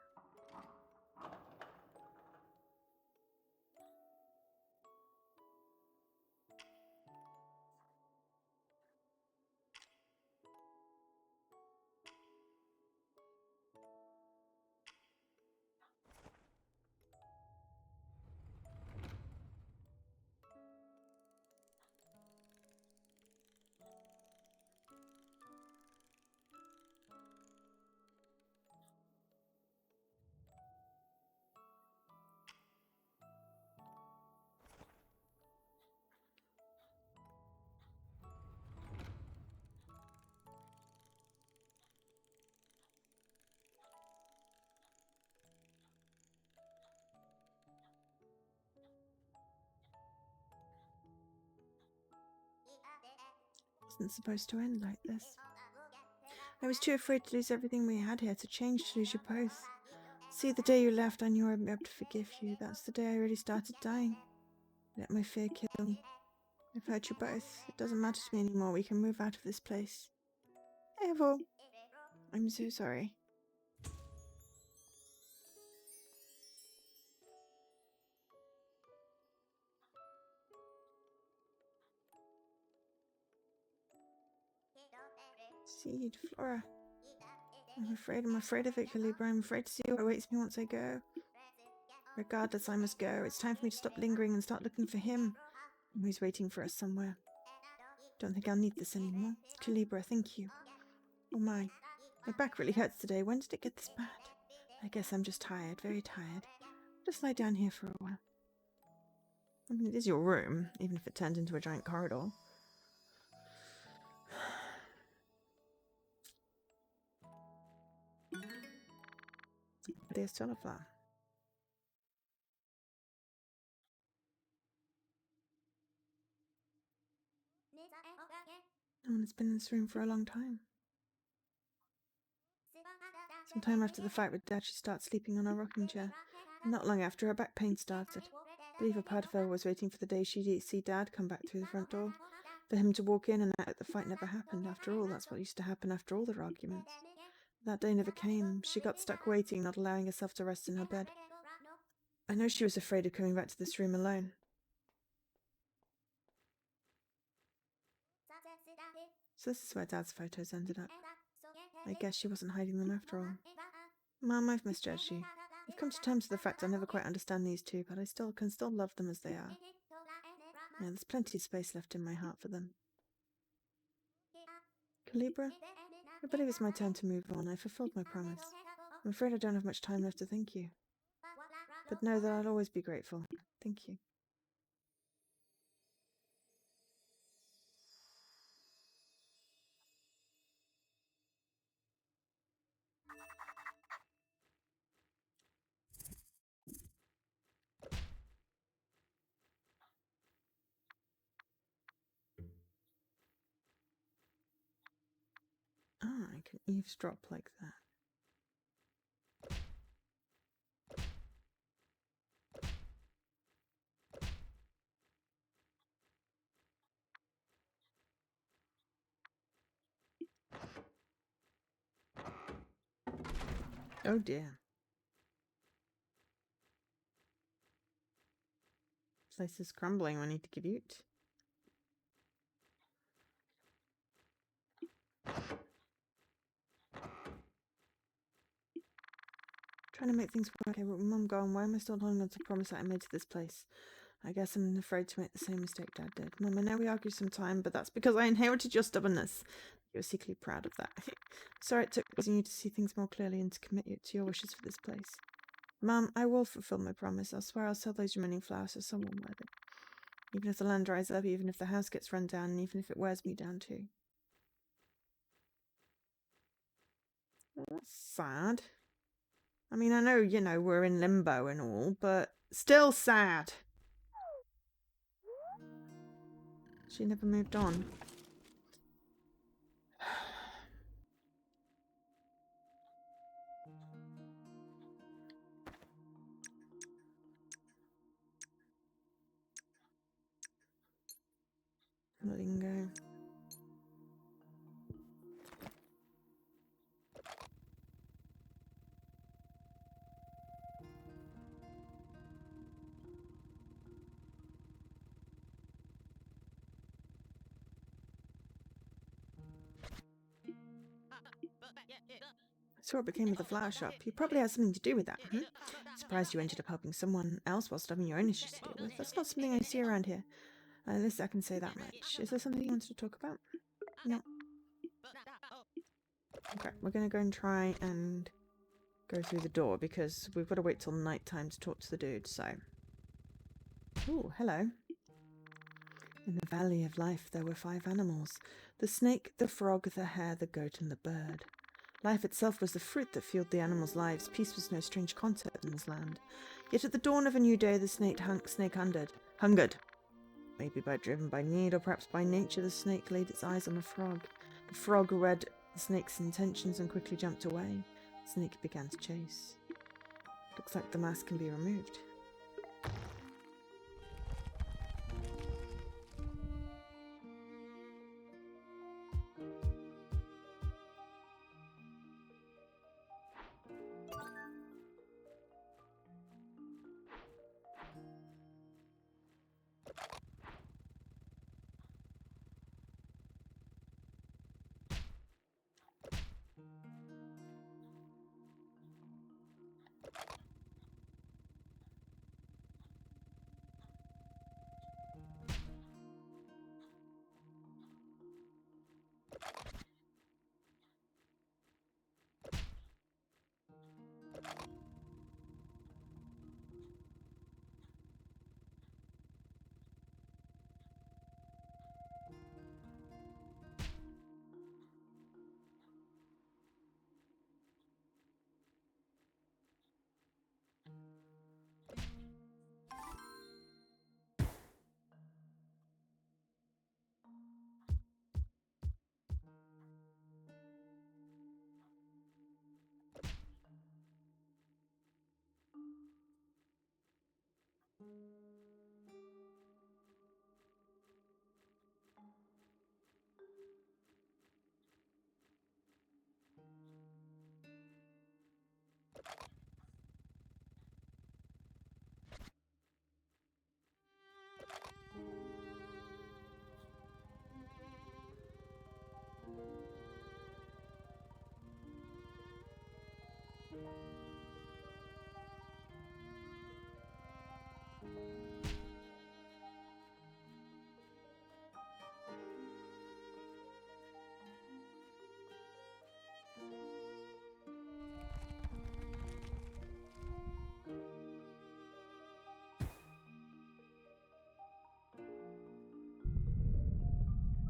It wasn't supposed to end like this. I was too afraid to lose everything we had here, to change, to lose you both. See, the day you left, I knew I'd be able to forgive you. That's the day I really started dying. Let my fear kill me. I've hurt you both. It doesn't matter to me anymore. We can move out of this place. Evo. I'm so sorry. Seed, Flora. I'm afraid of it, Kulebra. I'm afraid to see what awaits me once I go. Regardless, I must go. It's time for me to stop lingering and start looking for him. He's waiting for us somewhere. Don't think I'll need this anymore. Kulebra, thank you. Oh my back really hurts today. When did it get this bad? I guess I'm just tired, very tired. Just lie down here for a while. I mean, it is your room, even if it turned into a giant corridor. det solo flower. No one has been in this room for a long time. Sometime after the fight with Dad, she started sleeping on a rocking chair. And not long after, her back pain started. I believe a part of her was waiting for the day she'd see Dad come back through the front door. For him to walk in and out like the fight never happened. After all, that's what used to happen after all their arguments. That day never came. She got stuck waiting, not allowing herself to rest in her bed. I know she was afraid of coming back to this room alone. So this is where Dad's photos ended up. I guess she wasn't hiding them after all. Mum, I've misjudged you. I've come to terms with the fact I never quite understand these two, but I can still love them as they are. Yeah, there's plenty of space left in my heart for them. Kulebra, I believe it's my turn to move on. I fulfilled my promise. I'm afraid I don't have much time left to thank you. But know that I'll always be grateful. Thank you. Ah, I can eavesdrop like that. Oh dear. Place is crumbling. We need to get out. Trying to make things work. Okay, with Mum gone, why am I still holding on to the promise that I made to this place? I guess I'm afraid to make the same mistake Dad did. Mum, I know we argued some time, but that's because I inherited your stubbornness. You're secretly proud of that. Sorry it took you to see things more clearly and to commit you to your wishes for this place. Mum, I will fulfill my promise. I swear I'll sell those remaining flowers to someone worthy. Even if the land dries up, even if the house gets run down, and even if it wears me down too. Well, that's sad. I mean, I know, we're in limbo and all, but still sad. She never moved on. Letting go. I saw what became of the flower shop. You probably had something to do with that. Surprised you ended up helping someone else whilst having your own issues to deal with. That's not something I see around here. At least I can say that much. Is there something you wanted to talk about? No. Okay, we're going to go and try and go through the door because we've got to wait till night time to talk to the dude, so... Ooh, hello. In the Valley of Life there were 5 animals. The snake, the frog, the hare, the goat, and the bird. Life itself was the fruit that fueled the animals' lives. Peace was no strange concept in this land. Yet at the dawn of a new day, the snake hungered. Maybe driven by need, or perhaps by nature, the snake laid its eyes on the frog. The frog read the snake's intentions and quickly jumped away. The snake began to chase. Looks like the mask can be removed.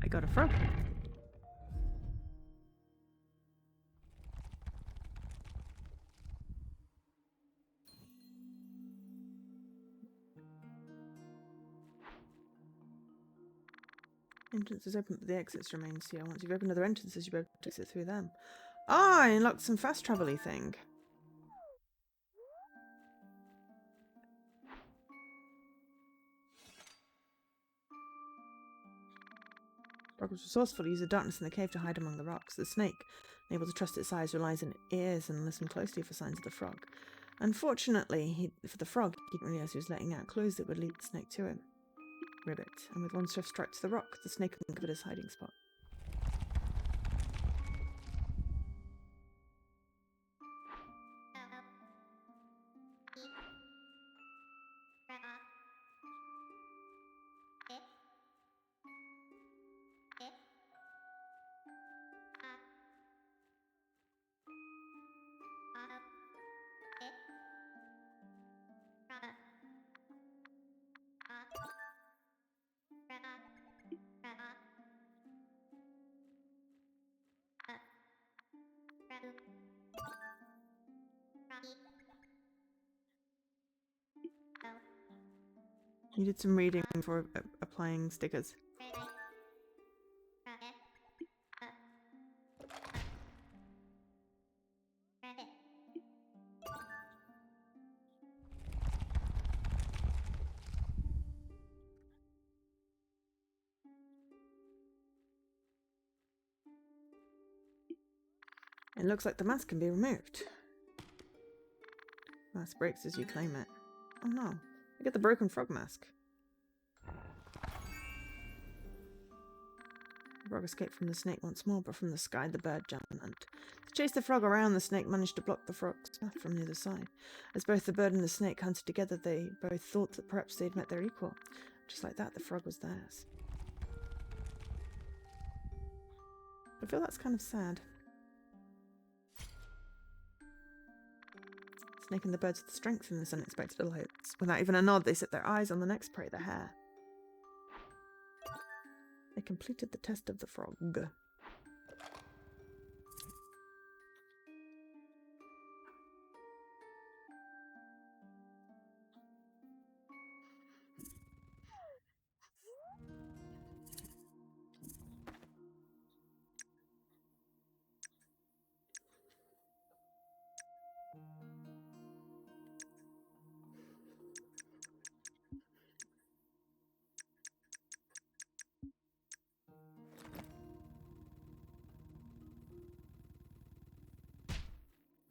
I got a frog. Entrance is open, but the exits remain sealed. Once you've opened other entrances, you'll be able to exit through them. Ah, I unlocked some fast travel-y thing. Frog was resourceful. Use the darkness in the cave to hide among the rocks. The snake, unable to trust its eyes, relies on ears and listen closely for signs of the frog. Unfortunately, for the frog, he didn't realize he was letting out clues that would lead the snake to him. Ribbit, and with one swift strike to the rock, the snake uncovered his hiding spot. You did some reading for applying stickers. It looks like the mask can be removed. Mask breaks as you claim it. Oh no. I get the broken frog mask. The frog escaped from the snake once more, but from the sky the bird jumped and hunt. To chase the frog around, the snake managed to block the frog's path from the other side. As both the bird and the snake hunted together, they both thought that perhaps they'd met their equal. Just like that, the frog was theirs. I feel that's kind of sad. The snake and the bird saw the strength in this unexpected alliance. Without even a nod, they set their eyes on the next prey, the hare. They completed the test of the frog.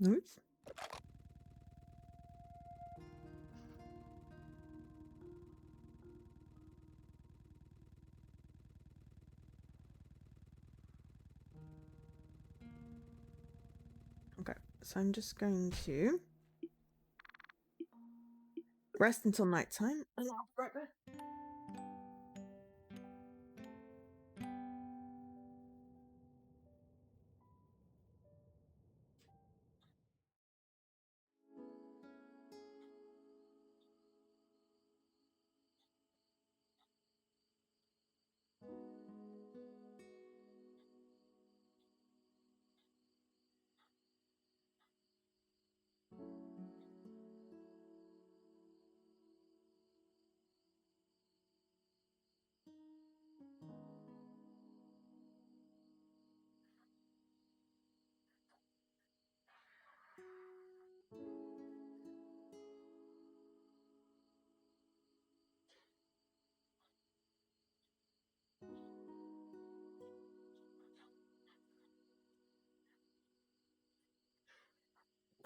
Oops. Okay, so I'm just going to rest until nighttime, and I'll be right back.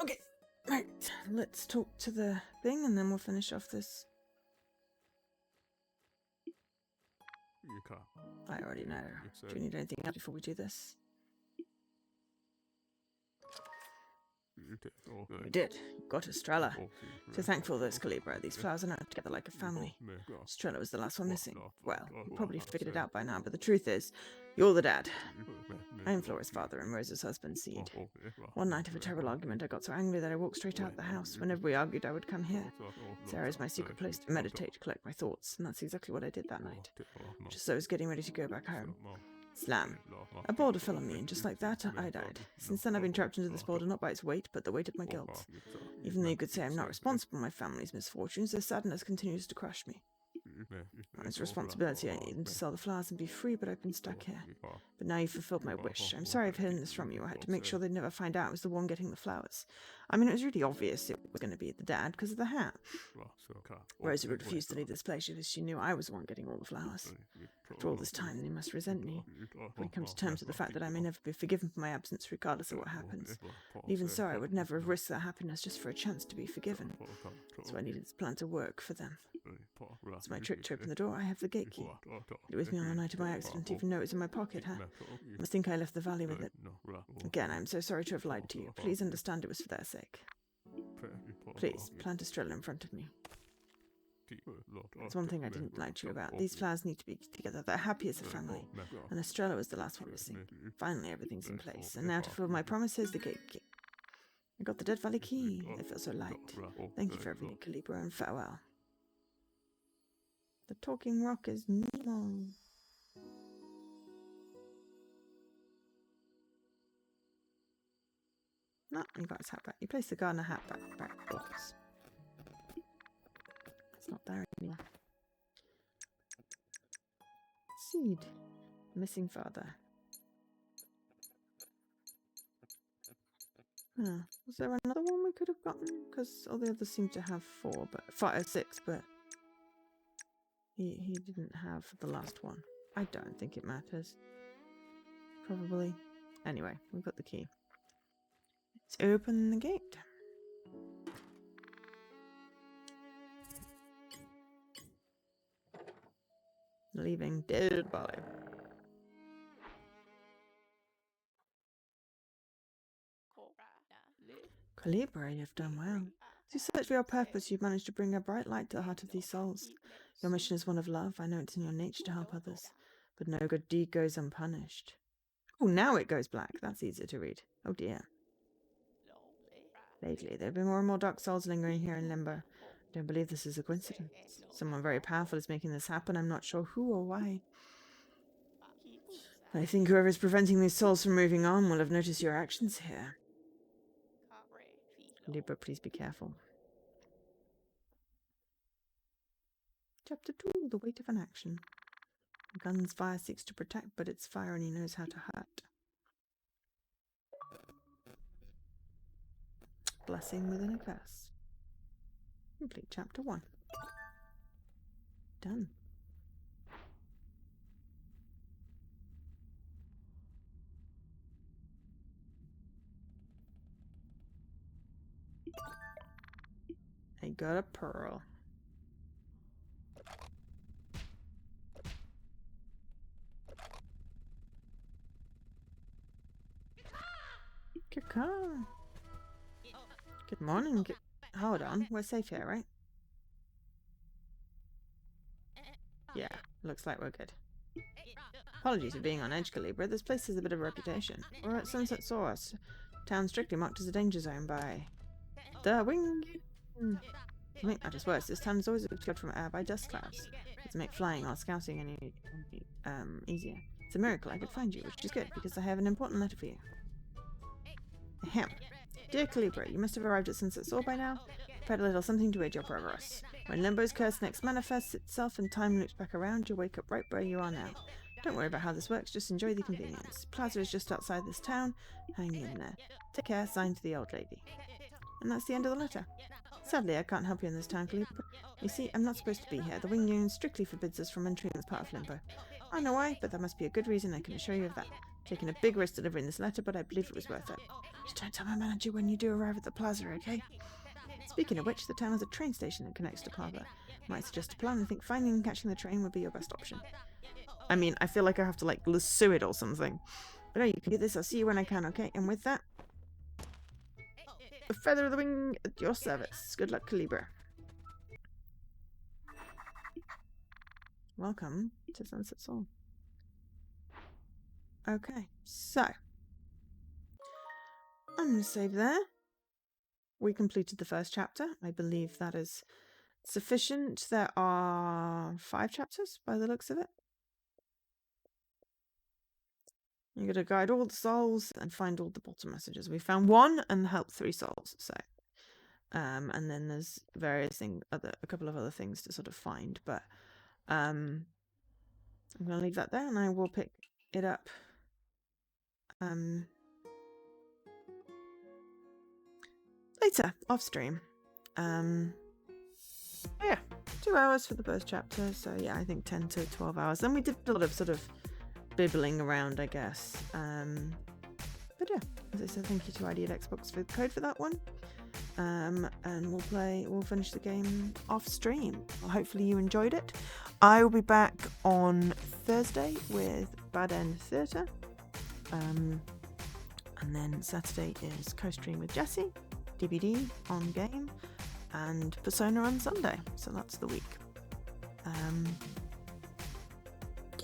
Okay, right, let's talk to the thing and then we'll finish off this.
You can't.
I already know. Do you need anything else before we do this? We did. Got Estrella. So thankful there's Kulebra. These flowers are now together like a family. Estrella was the last one missing. Well, you probably figured it out by now, but the truth is, you're the dad. I am Flora's father and Rosa's husband, Seed. One night of a terrible argument, I got so angry that I walked straight out the house. Whenever we argued, I would come here. Sarah is my secret place to meditate, to collect my thoughts, and that's exactly what I did that night. Just as I was getting ready to go back home. Slam. A boulder fell on me, and just like that, I died. Since then, I've been trapped into this boulder not by its weight, but the weight of my guilt. Even though you could say I'm not responsible for my family's misfortunes, their sadness continues to crush me. It's a responsibility I need to sell the flowers and be free, but I've been stuck here. But now you've fulfilled my wish. I'm sorry I've hidden this from you. I had to make sure they'd never find out I was the one getting the flowers. I mean, it was really obvious it was going to be the dad because of the hat. Rosa would refuse to leave this place because she knew I was the one getting all the flowers. After all this time, they must resent me. I come to terms with the fact that I may never be forgiven for my absence regardless of what happens. Even so, I would never have risked their happiness just for a chance to be forgiven. So I needed this plan to work for them. It's my trick to open the door. I have the gate key. It was with me on the night of my accident, even though it was in my pocket, huh? I must think I left the valley with it. Again, I am so sorry to have lied to you. Please understand it was for their sake. Please, plant Estrella in front of me. There's one thing I didn't lie to you about. These flowers need to be together. They're happy as a family. And Estrella was the last one missing. Finally, everything's in place. And now to fulfill my promises, the gate key. I got the Dead Valley key. I feel so light. Thank you for everything, Kulebra, and farewell. The talking rock is Nemo. No, he got his hat back. He placed the gardener hat back box. It's not there anymore. Seed. Missing father. Huh. Was there another one we could have gotten? Because all the others seem to have 6, but he didn't have the last one. I don't think it matters. Probably. Anyway, we've got the key. Let's open the gate. Leaving Dead Valley. Kulebra, you've done well. As you search for your purpose, you've managed to bring a bright light to the heart of these souls. Your mission is one of love. I know it's in your nature to help others, but no good deed goes unpunished. Oh, now it goes black. That's easier to read. Oh dear. Lately, there have been more and more dark souls lingering here in Limbo. I don't believe this is a coincidence. Someone very powerful is making this happen. I'm not sure who or why. I think whoever is preventing these souls from moving on will have noticed your actions here. Libra, please be careful. Chapter 2, The Weight of an Action. A gun's fire seeks to protect, but its fire only knows how to hurt. Blessing within a curse. Complete chapter 1. Done. I got a pearl. Kaka. Good morning. Hold on, we're safe here, right? Yeah, looks like we're good. Apologies for being on edge, Kulebra. This place has a bit of a reputation. We're at Sunset Source. Town strictly marked as a danger zone by the wing. To make matters worse, this town is always obscured from air by dust clouds. To make flying or scouting any easier. It's a miracle I could find you, which is good because I have an important letter for you. Ahem. Dear Kulebra, you must have arrived at Sunset Soar by now. Prepared a little something to aid your progress. When Limbo's curse next manifests itself and time loops back around, you'll wake up right where you are now. Don't worry about how this works, just enjoy the convenience. Plaza is just outside this town. Hang in there. Take care, signed to the old lady. And that's the end of the letter. Sadly, I can't help you in this town, Kulebra. You see, I'm not supposed to be here. The Wing Union strictly forbids us from entering this part of Limbo. I don't know why, but there must be a good reason. I can assure you of that. Taking a big risk delivering this letter, but I believe it was worth it. Just don't tell my manager when you do arrive at the plaza, okay? Speaking of which, the town has a train station that connects to Plaza. Might suggest a plan. I think finding and catching the train would be your best option. I mean, I feel like I have to, like, lasso it or something. But no, you can do this. I'll see you when I can, okay? And with that, the feather of the wing at your service. Good luck, Kulebra. Welcome to Sunset Soul. Okay, so I'm going to save there. We completed the first chapter. I believe that is sufficient. There are 5 chapters by the looks of it. You're going to guide all the souls and find all the bottom messages. We found 1 and helped 3 souls. So, and then there's various things, a couple of other things to sort of find. But I'm going to leave that there, and I will pick it up. Later, off stream. Yeah, 2 hours for the first chapter. So yeah, I think 10 to 12 hours. Then we did a lot of sort of bibbling around, I guess. But yeah, as I said, thank you to ID at Xbox for the code for that one. And we'll finish the game off stream. Well, hopefully you enjoyed it. I will be back on Thursday with Bad End Theatre. And then Saturday is co-stream with Jesse, DBD on game, and Persona on Sunday. So that's the week. Yeah.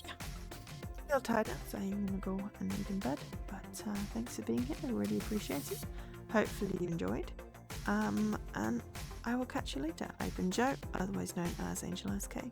I feel tired out, so I'm gonna go and eat in bed. But thanks for being here. I really appreciate it. Hopefully you enjoyed. And I will catch you later. I've been Jo, otherwise known as Angel SK.